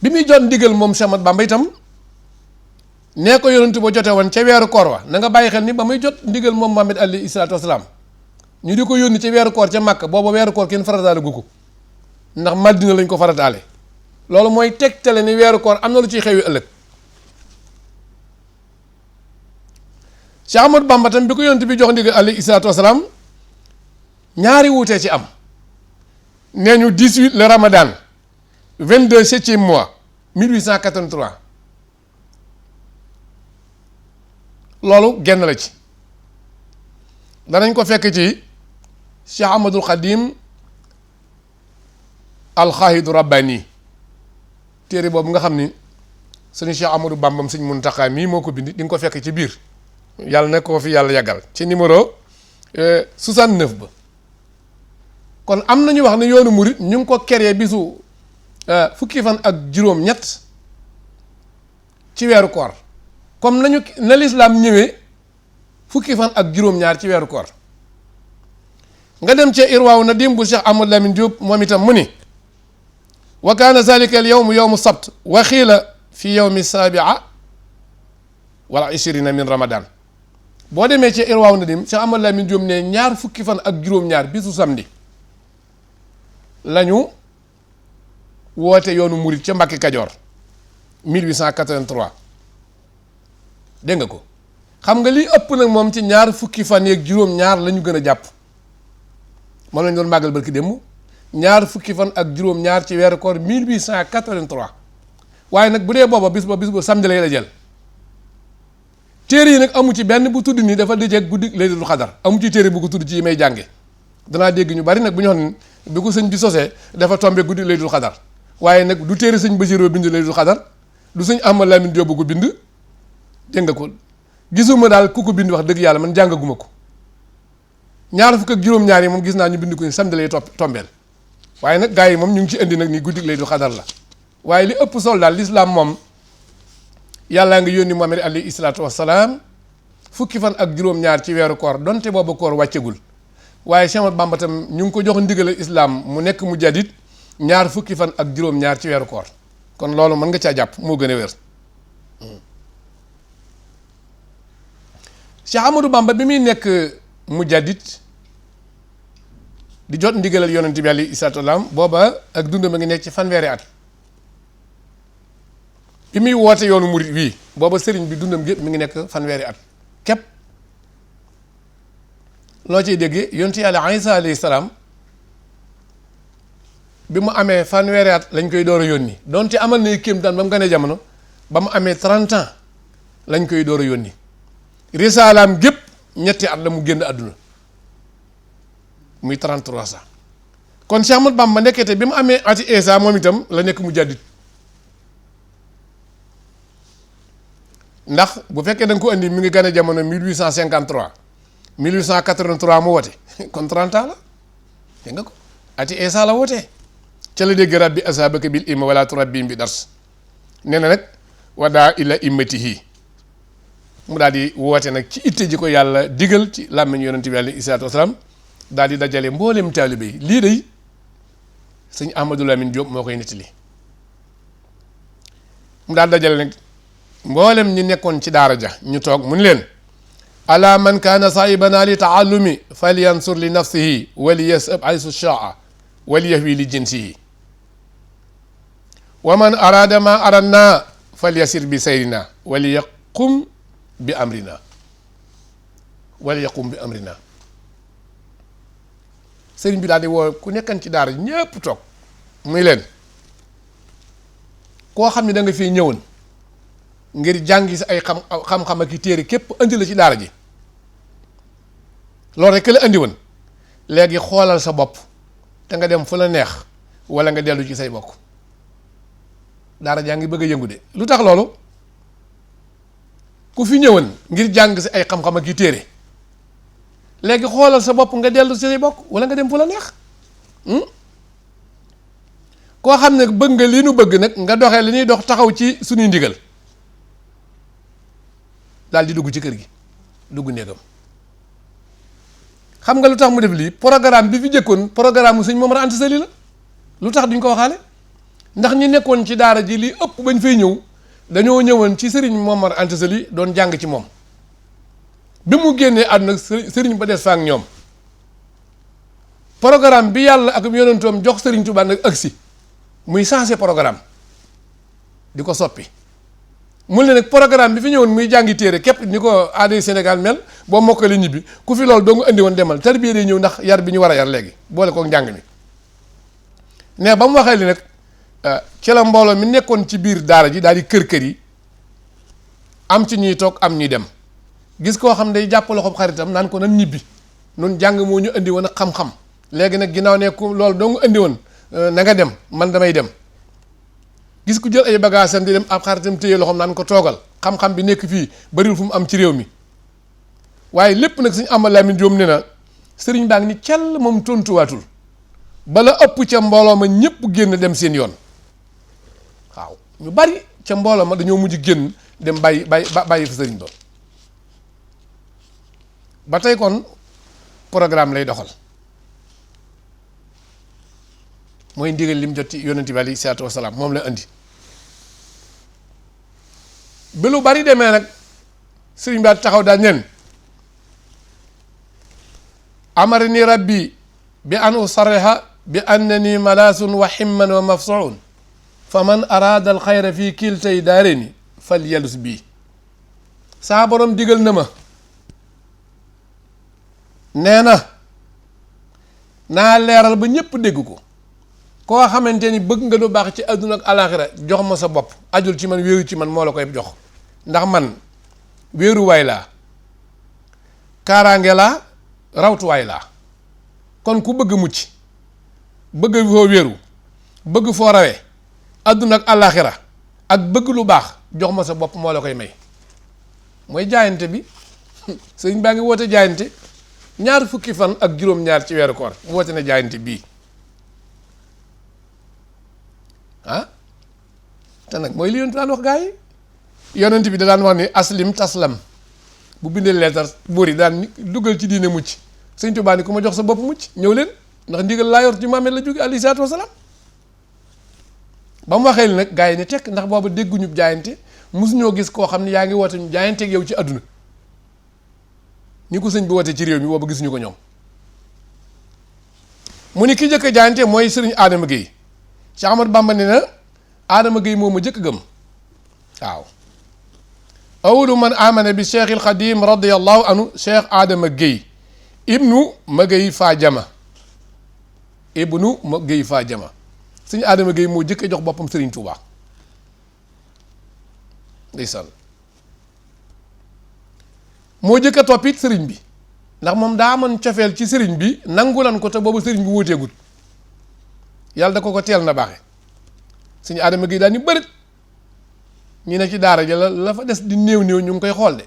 bi muy jot ndigal moom Cheikh Ahmad Bamba itam nee ko yonent ba jote woon ca weeru koor wa na nga bàyyi xel ni ba muy jot ndigal moom Muhammad alayhi salaatu wasalaam ñu di ko yónni ca weeru koor ca Màkka booba weeru koor kenn farataale gu ko ndax Madina lañ ko farataale loolu mooy tegtale ni weeru koor am na lu ciy xewi ëllëg Cheikh Ahmad Bamba tam bi ko yonent bi jox ndigal alayhi salaatu wasalaam ñaari wuutee ci am nee ñu 18 le Ramadan 22 septième mois 1883 loolu genn la ci danañ ko fekk ci Cheikh Ahmadul Xadim alxaahidu rabbani téere boobu nga xam ni sëñ Cheikh Ahmadou Bambam sëñ Muntaxa mii moo ko bind di nga ko fekk ci biir yàlla nekk ko fi yàlla yàggal ci numéro 69 ba kon am nañu wax ne yoonu murit ñu ngi ko créé bisu fukki fan ak juróom-ñett ci weeru koor comme nañu na lislaam ñëwee fukki fan ak juróom-ñaar ci weeru koor nga dem ca irwaaw na démb bu Cheikh Amadou Lamine Diop moom itam mu ni wa kaana zalika al yawmu yawmu sabt wa xiila fi yawmi sabia wala 20 min ramadan boo demee ca irwaaw na dim Cheikh Amadou Lamine Diop ne ñaar fukki fan ak juróom-ñaar bisu samedi lañu woote yoonu murit ca Mbàkke Kajoor 1883 dégg nga ko xam nga li ëpp nag moom ci ñaar fukki fan yeeg juróom-ñaar la ñu gën a jàpp moom lañ doon màggal barki démb ñaar fukki fan ak juróom-ñaar ci weeru koor 1883 waaye nag bu dee booba bis ba samedi lay la jël téere yi nag amu ci benn bu tudd nii dafa dëjeeg guddi laylatul xadar amu ci téere bu ko tudd ci yi may jànge danaa dégg ñu bari nag bu ñu xam ne bi ko sëñ bi sosee dafa tombé guddi laylatul xadar waaye nag du téere sëñ Basiru bind laylatul xadar du sëñ Ahmad Lamine Diop ko bind dégg nga ko gisuma daal ku ko bind wax dëgg yàlla man jàngaguma ko ñaar fukk ak juróom-ñaar yi moom gis naa ñu bind ko ni samedi lay tombeel waaye nag gars yi moom ñu ngi ci indi nag ni guddi laylatul xadar la waaye li ëpp sol daal l'islam moom yàllaa ngi yónni Muhammad alayhi salaatu wassalaam fukki fan ak juróom-ñaar ci weeru koor donte boobu koor wàccegul waaye Cheikh Ahmadou Bamba tam ñu ngi ko jox ndigal islam mu nekk mu jadid ñaar fukki fan ak juróom-ñaar ci weeru koor kon loolu mën nga caa jàpp moo gën a wér. Cheikh Ahmadou Bamba bi muy nekk mu jadid di jot ndigalal yonent bi alayhi salaatu wassalaam booba ak dundam a ngi nekk ci fanweeri at. bi muy woote yoonu murit wii booba sëriñ bi dundam gépp mi ngi nekk fanweeri at képp loo ciy déggee yontu yàlla Isa alayhi salaam bi mu amee fanweeri at lañ koy door a yónni donte amal na kéem daan ba mu gënee jamono ba mu amee 30 ans lañ koy door a yónni risaalaam gépp ñetti at la mu génn àdduna muy 33 ans kon Cheikh Ahmadou Bamba nekkete bi mu amee ati Isa moom itam la nekk mu jàddit ndax bu fekkee da nga ko indi mi ngi gën a jamono 1853 1883 mu wote kon 30 ans la dégg nga ko ati Isa la wootee ca la dégg rabbi ashabaka bil imma wala turabbihim bi dars nee na nag wadaa ila immatihi mu daal di woote nag ci itte ji ko yàlla digal ci làmmiñ yonent bi alayhi salaatu wasalaam daal di dajale mboolem taalibe yi lii day sëñ Ahmadou Lamine Diop moo koy nettali mu daal dajale nag mboolem ñi nekkoon ci daara ja ñu toog mun leen ala man kaana saibana li taallumi falyansur li nafsihi wali yasab aysu shaa wali yahwi li jinsihi wa man arada ma aradna falyasir bi sayrina wali yaqum bi amrina sëriñ bi daal di woo ku nekkan ci daara ñépp toog muy leen koo xam ne da nga fii ñëwoon ngir jàngi si ay xam-xam ak i téere képp andi la ci daara ji loolu rek la andi woon léegi xoolal sa bopp te nga dem fu la neex wala nga dellu ci say bokk daara jaa ngi bëgg a yëngu de lu tax loolu ku fi ñëwoon ngir jàng si ay xam-xam ak i téere léegi xoolal sa bopp nga dellu ci say bokk wala nga dem fu la neex koo xam ne bëgg nga li nu bëgg nag nga doxee li ñuy dox taxaw ci suñuy ndigal daal di dugg ci kër gi dugg néegam xam nga lu tax mu def lii programme bi fi jëkkoon programme mu sëñ Momar Anta Sali la lu tax duñ ko waxaale ndax ñi nekkoon ci daara ji li ëpp bañ fay ñëw dañoo ñëwoon ci sëriñ Momar Anta Sali doon jàng ci moom bi mu génnee àdduna sëriñ ba des fa ak ñoom programme bi yàlla ak yonentoom jox sëriñ Tuubaa nag agsi muy changé programme di ko soppi mu ne nag programme bi fi ñëwoon muy jàngi téere képp ni ko aaday Sénégal mel boo mokkale ñibbi ku fi loolu doo nga indi woon demal tarbiya day ñëw ndax yar bi ñu war a yar léegi boole kook njàng mi ne ba mu waxee li nag ci la mbooloo mi nekkoon ci biir daara ji daal di kër yi am ci ñuy toog am ñuy dem gis koo xam day jàpp loxoom xaritam naan ko nan ñibbi nun jàng moo ñu indi woon ak xam-xam léegi nag ginnaaw ne ku loolu doo nga indi woon na nga dem man damay dem gis ku jël ay bagages am di dem ab xaritam téye loxoom naan ko toogal xam-xam bi nekk fii bariwul fu mu am ci réew mi waaye lépp nag suñu Ahmadou Lamine Diop ne na sëriñ baa ngi ni cell moom tontuwaatul bala ëpp ca mbooloo ma ñëpp génn dem seen yoon waaw ñu bari ca mbooloo ma dañoo mujj génn dem bàyyi fa sëriñ ba ba tey kon programme lay doxal mooy ndigal lim jot ci yonent bi alayhi salaatu wasalaam moom la indi bi lu bari demee nag sëriñ bi taxaw daal neen amarani rabbi bi an usarriha bi annani malaasun wa himman wa mafsuun fa man araada al xayra fii kiltay daareni fal yalus bii saa borom digal na ma nee na naa leeral ba ñépp dégg ko koo xamante ni bëgg nga lu baax ci àdduna ak alaaxira jox ma sa bopp ajul ci man wéeru ci man moo la koy jox ndax man wéeruwaay laa kaaraange laa rawtuwaay laa kon ku bëgg mucc bëgg foo wéeru bëgg foo rawee àdduna ak àllaaxira ak bëgg lu baax jox ma sa bopp moo la koy may mooy jaayante bi sëriñ baa ngi woote jaayante ñaar fukki fan ak juróom-ñaar ci weeru koor woote na jaayante bii te nag mooy li yonent daan wax gaa yi yonent bi da daan wax ni aslim taslam bu bindee leetar buur yi daan dugal ci diine mucc sëñ Tuubaa ni ku ma jox sa bopp mucc ñëw leen ndax ndigal laa yor ci Muhammad la jóge alayhi salaatu wasalaam ba mu waxee li nag gaa yi ne tekk ndax booba dégguñu jaayante mosuñoo gis koo xam ne yaa ngi woote ñu jaayante ak yow ci àdduna ni ko sëñ bi woote ci réew mi booba gisuñu ko ñoom mu ni ki jëkk a jaayante mooy sëriñ Adama Gueye Cheikh Ahmadou Bamba ne na Adama Gueye moom ma jëkk gëm waaw awwalu man amana bi Cheikh il Xadim radiyallahu anhu Cheikh Adama Gueye ibnu ma Gueye faa jama sëñ Adama Gueye moo jëkk a jox boppam Sëriñ Tuubaa ndeysaan moo jëkk a toppit sëriñ bi ndax moom daa amoon cofeel ci sëriñ bi nangulan ko te boobu sëriñ bi wóoteegul yàlla da ko teel na baaxe sëñ Adama Gueye daal ni bërit ñi ne ci daara ja la fa des di néew ñu ngi koy xool de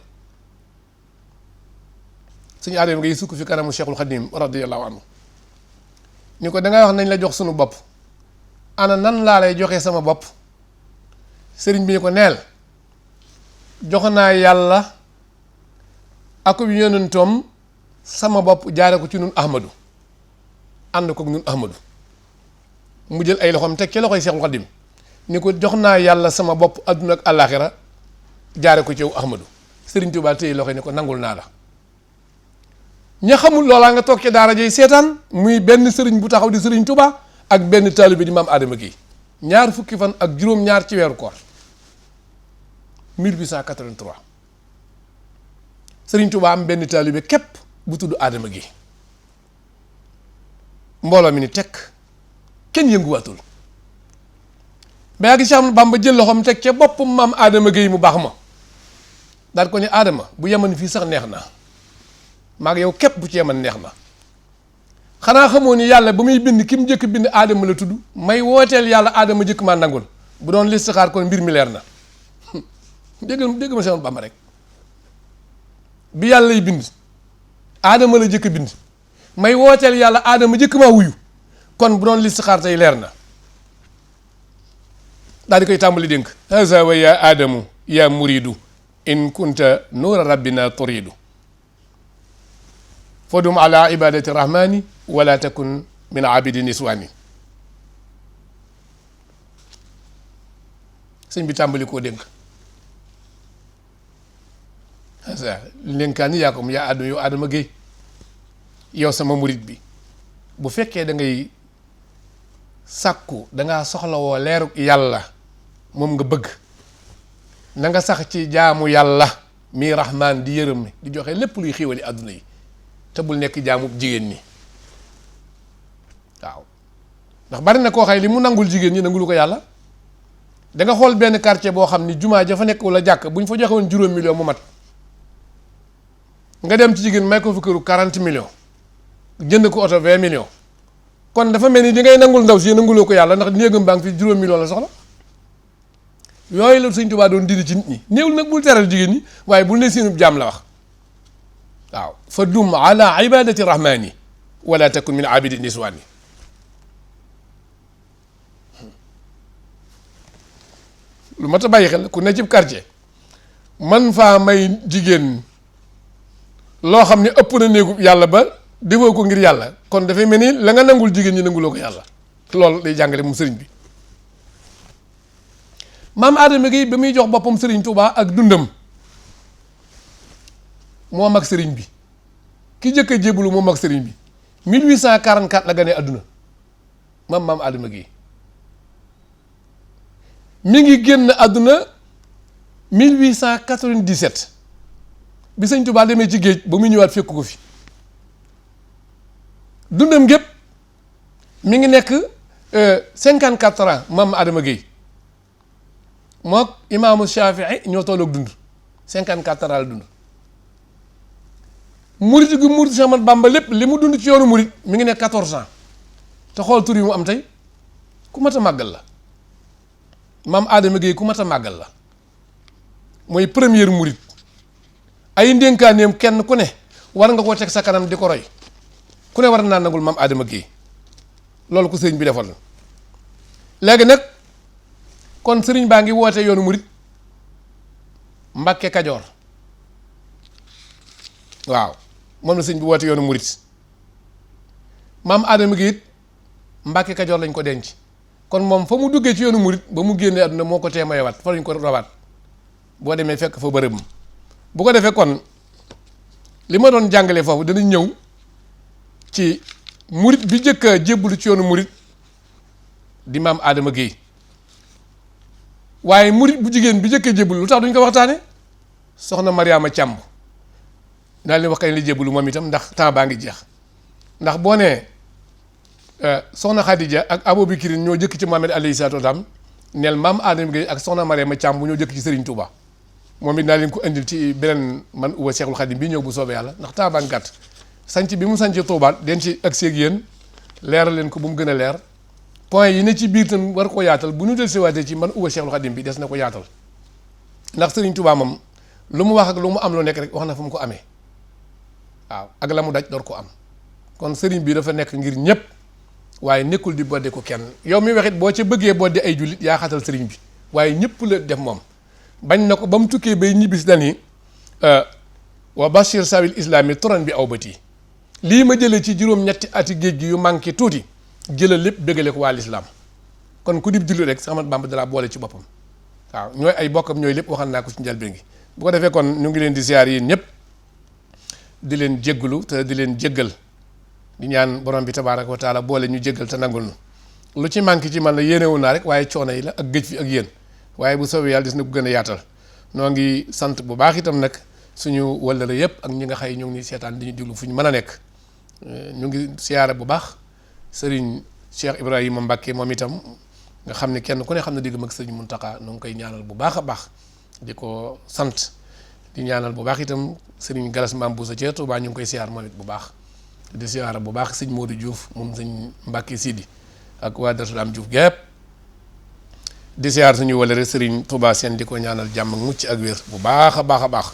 sëñ Adama Gueye sukk fi kanamu Cheikhul Khadim radiyallahu anhu ni ko dangay wax nañ la jox sunu bopp ana nan laa lay joxe sama bopp sëriñ bi ni ko neel jox naa yàlla akub yonentoom sama bopp jaare ko ci nun Ahmadu ànd ko nun Ahmadu mu jël ay loxoom teg ci loxoy Cheikhul Khadim ni ko jox naa yàlla sama bopp adduna ak àllaaxira jaare ko ci yow Ahmadu sëriñ Tuubaa téye loxo ni ko nangul naa la ña xamul loolaa nga toog ci daara jay seetaan muy benn sëriñ bu taxaw di sëriñ Tuubaa ak benn taalibe di maam Adama Gueye ñaar fukki fan ak juróom-ñaar ci weeru koor 1883 sëriñ Tuubaa am benn taalibe képp bu tudd Adama Gueye mbooloo mi ni tekk kenn yënguwaatul ba yaa gi Cheikh Ahmadou Bamba jël loxoom teg ca boppam maam Adama Gueye mu baax ma daal ko ni Adama bu yeman fii sax neex na maag yow képp bu ci yeman neex na xanaa xamoo ni yàlla ba muy bind ki mu njëkk bind Adama la tudd may wooteel yàlla Adama jëkk maa nangul bu doon listixaar kon mbir mi leer na dégg ma Cheikh Ahmadou Bamba rek bi yàlla lay bind Adama la jëkk bind may wooteel yàlla Adama jëkk maa wuyu kon bu doon listixaar tey leer na daal di koy tàmbali dénk haza wa ya adamu ya muridu in kunta nuura rabbina turidu fadum ala ibadati rahmani wala takun min abidi niswani sëñ bi tàmbali koo dénk haza ndénkaan yaa ko mu yaa adama yow Adama Gueye yow sama murid bi bu fekkee da ngay sàkku dangaa soxlawoo leeru yàlla moom nga bëgg na nga sax ci jaamu yàlla mii rahmaan di yërëm di joxe lépp luy xiiwali àdduna yi te bul nekk jaamu jigéen ñi waaw ndax bari na koo xay li mu nangul jigéen ñi nangulu ko yàlla da nga xool benn quartier boo xam ni jumaa ja fa nekk wala jàkk bu ñu fa joxe woon 5 millions mu mat nga dem ci jigéen may ko fi këru 40 millions jënd ko oto 20 millions kon dafa mel ni di ngay nangul ndaw si nanguloo ko yàlla ndax néegam baa ngi fi 5 millions la soxla yooyu la Sëñ Tuubaa doon dindi ci nit ñi néewul nag bul teral jigéen ñi waaye bul ne seenub jaam la wax waaw fa dum ala ibadati rahmani wala takun min abidi niswani lu mat a bàyyi xel ku ne ci quartier man faa may jigéen loo xam ne ëpp na néegu yàlla ba defoo ko ngir yàlla kon dafay mel ni la nga nangul jigéen ñi nanguloo ko yàlla loolu day jàngale moom sëriñ bi maam Adama Gueye ba muy jox boppam sëriñ Tuubaa ak dundam moo mag sëriñ bi ki jëkk a jébbalu moo mag sëriñ bi 1844 la ganee àdduna maam Adama Gueye mi ngi génn àdduna 1897 bi sëñ Tuubaa demee ci géej ba muy ñëwaat fekk ko fi dundam gépp mi ngi nekk 54 ans maam Adama Gueye mook imaamu Shafii ñoo tolloog dund 54 ans la dund murit gi murit Cheikh Ahmadou Bamba lépp li mu dund ci yoonu murit mi ngi nekk 14 ans te xool tur yi mu am tey ku mat a màggal la maam Adama Gueye ku mat a màggal la mooy première murit ay ndénkaaneem kenn ku ne war nga koo teg sa kanam di ko roy ku ne war naa nangul maam Adama Gueye loolu ko sëriñ bi defal na léegi nag kon sëriñ baa ngi woote yoonu murit Mbàkke Kajoor waaw moom la sëriñ bi woote yoonu murit maam Adama Gueye it Mbàkke Kajoor lañ ko denc kon moom fa mu duggee ci yoonu murit ba mu génnee àdduna moo ko teemayewaat fa lañ ko rawaat boo demee fekk fa bërëb bu ko defee kon li ma doon jàngalee foofu danañ ñëw ci murit bi njëkk a jébbalu ci yoonu murit di maam Adama Gueye waaye murit bu jigéen bi njëkk a jébbalu lu tax duñ ko waxtaane soxna Mariama Càmb daal ni wax kañ li jébbalu moom itam ndax temps baa ngi jeex ndax boo nee soxna Khadija ak Aboubacrine ñoo jëkk ci Muhammad alayhi salaatu wa salaam neel maam Adama Gueye ak soxna Mariama Càmb ñoo jëkk ci Serigne Touba moom it naa leen ko indil ci beneen man uwa Cheikhul Khadim bii ñëw bu soobee yàlla ndax temps baa ngi gàtt sanc bi mu sanc Touba den ci ak seeg yéen leeral leen ko bu mu gën a leer point yi ne ci biir tam war ko yaatal bu ñu del siwaatee ci man uwa Cheikhul Khadim bi des na ko yaatal ndax Serigne Touba moom lu mu wax ak lu mu am lu nekk rek wax na fu mu ko amee waaw ak la mu daj door ko am kon Serigne bi dafa nekk ngir ñëpp waaye nekkul di bodde ko kenn yow mi waxit boo ca bëggee bodde ay jullit yaa xatal Serigne bi waaye ñëpp la def moom bañ na ko ba mu tukkee bay ñibbis dani wa bashir sawil islami turan bi aw bati lii ma jëlee ci juróom-ñetti ati géej gi yu manqué tuuti jëlal lépp bégale ko waa lislaam kon ku dib jullit rek Cheikh Ahmadou Bamba dalaa boole ci boppam waaw ñooy ay bokkam ñooy lépp waxal naa ko ci njëlbéen gi bu ko defee kon ñu ngi leen di ziar yéen ñëpp di leen jégglu te di leen jéggal di ñaan borom bi tabaaraka wa taala boole ñu jéggal te nangul nu lu ci manqué ci man la yéenewu naa rek waaye coono yi la ak gëj fi ak yéen waaye bu soobee yàlla des na ko gën a yaatal noo ngi sant bu baax itam nag suñu wëllëre yëpp ak ñi nga xëy ñu ngi seetaan di ñu diglu fu ñu mën a nekk ñu ngi siyaare bu baax sëriñ Cheikh Ibrahima Mbacke moom itam nga xam ne kenn ku ne xam ne digg mag sëriñ Mountakha nu ngi koy ñaanal bu baax a baax di ko sant di ñaanal bu baax itam sëriñ Galas Maam Boussa ca Touba ñu ngi koy siyaar moom it bu baax di siyaare bu baax sëñ Modou Diouf moom sëñ Mbacke Sidi ak waa Darou Salam Diouf gépp di siyaar suñu wëllëre sëriñ Touba seen di ko ñaanal jàmm ak mucc ak wér bu baax a baax a baax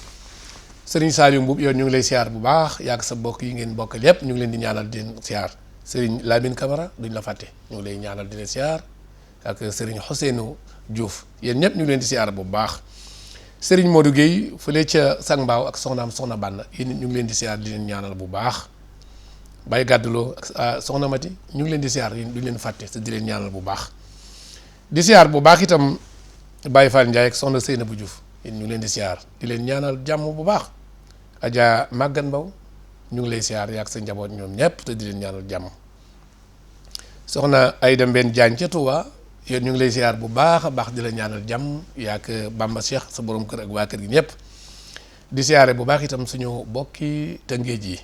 sëriñ Saliou Mbuub yow ñu ngi lay siyaar bu baax yàgg sa bokk yi ngeen bokkal yépp ñu ngi leen di ñaanal di leen siyaar sëriñ Lamine Camara duñ la fàtte ñu ngi lay ñaanal di leen siyaar ak sëriñ Ousseynou Diouf yéen ñëpp ñu ngi leen di siyaar bu baax sëriñ Modou Guèye fële ca Sang Mbaaw ak soxnaam soxna Banna yéen ñu ngi leen di siyaar di leen ñaanal bu baax Baye Gàdduloo ak soxna Mati ñu ngi leen di siyaar yéen duñ leen fàtte te di leen ñaanal bu baax di siyaar bu baax itam Baye Fall Ndiaye ak soxna Seynabou Diouf yéen ñu ngi leen di siyaar di leen ñaanal jàmm bu baax Adja Magan Mbaw ñu ngi lay siyaar yaag sa njaboot ñoom ñëpp te di leen ñaanal jàmm soxna Ayda Mbène Diagne ca Touba yéen ñu ngi lay siyaar bu baax a baax di la ñaanal jàmm yaag Bamba Cheikh sa borom kër ak waa kër gi ñëpp di siyaare bu baax itam suñu bokki Tëngéej yi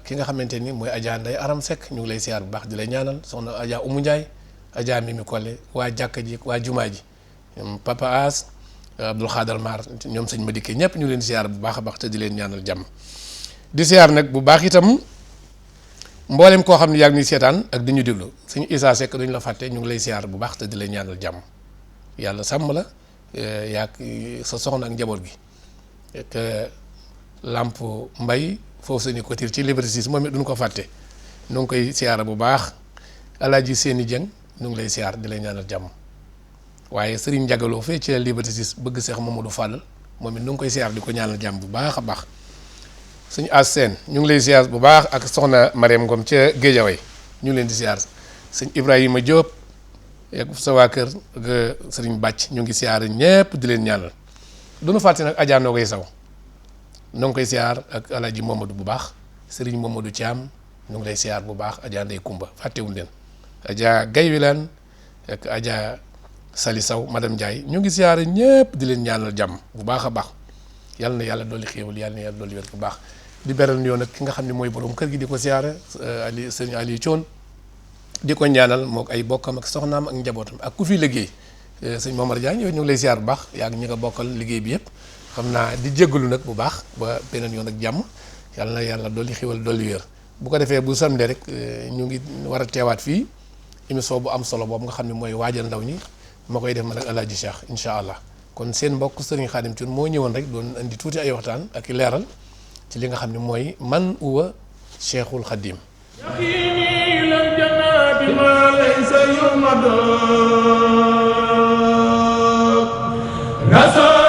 ki nga xamante ni mooy Adja Ndeye Aram Seck ñu ngi lay siyaar bu baax di la ñaanal soxna Adja Oumou Ndiaye Adja Mimi Kolle waa jàkka ji waa jumaa ji Papa As Abdoul Khadar Mar ñoom sëñ Madické ñëpp ñu leen di siyaar bu baax a baax te di leen ñaanal jàmm di siyaar nag bu baax itam mboolem koo xam ne yaa ngi ñuy seetaan ak di ñu déglu suñu Issa Seck duñ la fàtte ñu ngi lay siyaar bu baax te di leen ñaanal jàmm yàlla sàmm la yaag sa soxna ak njaboot gi te Lamp Mbay foofu sañu ko tiir ci Liberté 6 moom it duñ ko fàtte ñu ngi koy siyaar bu baax Alaaji Seeni Jeng ñu ngi lay siyaar di leen ñaanal jàmm waaye Serigne Ndiagaloo fee ci Liberté 6 bëgg Seex Mamadou Fall moom it nu ngi koy siyaar di ko ñaanal jàmm bu baax a baax suñu as seen ñu ngi lay siyaar bu baax ak soxna Mariam Ngom ca Géejawaay ñu ngi leen di siyaar sëñ Ibrahima Diop ak sa waa kër ak Serigne Bàcc ñu ngi siyaar ñëpp di leen ñaanal duñu fàtte nag Adja noo koy saw nu ngi koy siyaar ak Alaaji Mamadou bu baax Serigne Mamadou Thiam ñu ngi lay siyaar bu baax Adja Ndey Kumba fàttewuñ leen Adja Gay Wilaan ak Adja Sali Saw madame Ndiaye ñu ngi siyaare ñëpp di leen ñaanal jàmm bu baax a baax yàlla na yàlla dolli xéewal yàlla na yàlla dolli wér bu baax di beral nuyoo nag ki nga xam ne mooy borom kër gi di ko siyaare Ali sëñ Aliou Thion di ko ñaanal mook ay bokkam ak soxnaam ak njabootam ak ku fi liggéey sëñ Momar Diagne yow ñu ngi lay siyaar bu baax yaa ngi ñi nga bokkal liggéey bi yëpp xam naa di jéggalu nag bu baax ba beneen yoon ak jàmm yàlla na yàlla dolli xiwal dolli wér bu ko defee bu samedi rek ñu ngi war a teewaat fii émission bu am solo boobu nga xam ne mooy waajal ndaw ñi ma koy def man ak Alaaji Cheikh incha allah kon seen mbokk Serigne Khadim Thioune moo ñëwoon rek doon indi tuuti ay waxtaan ak i leeral ci li nga xam ne mooy man huwa Cheikhul Khadim Rasul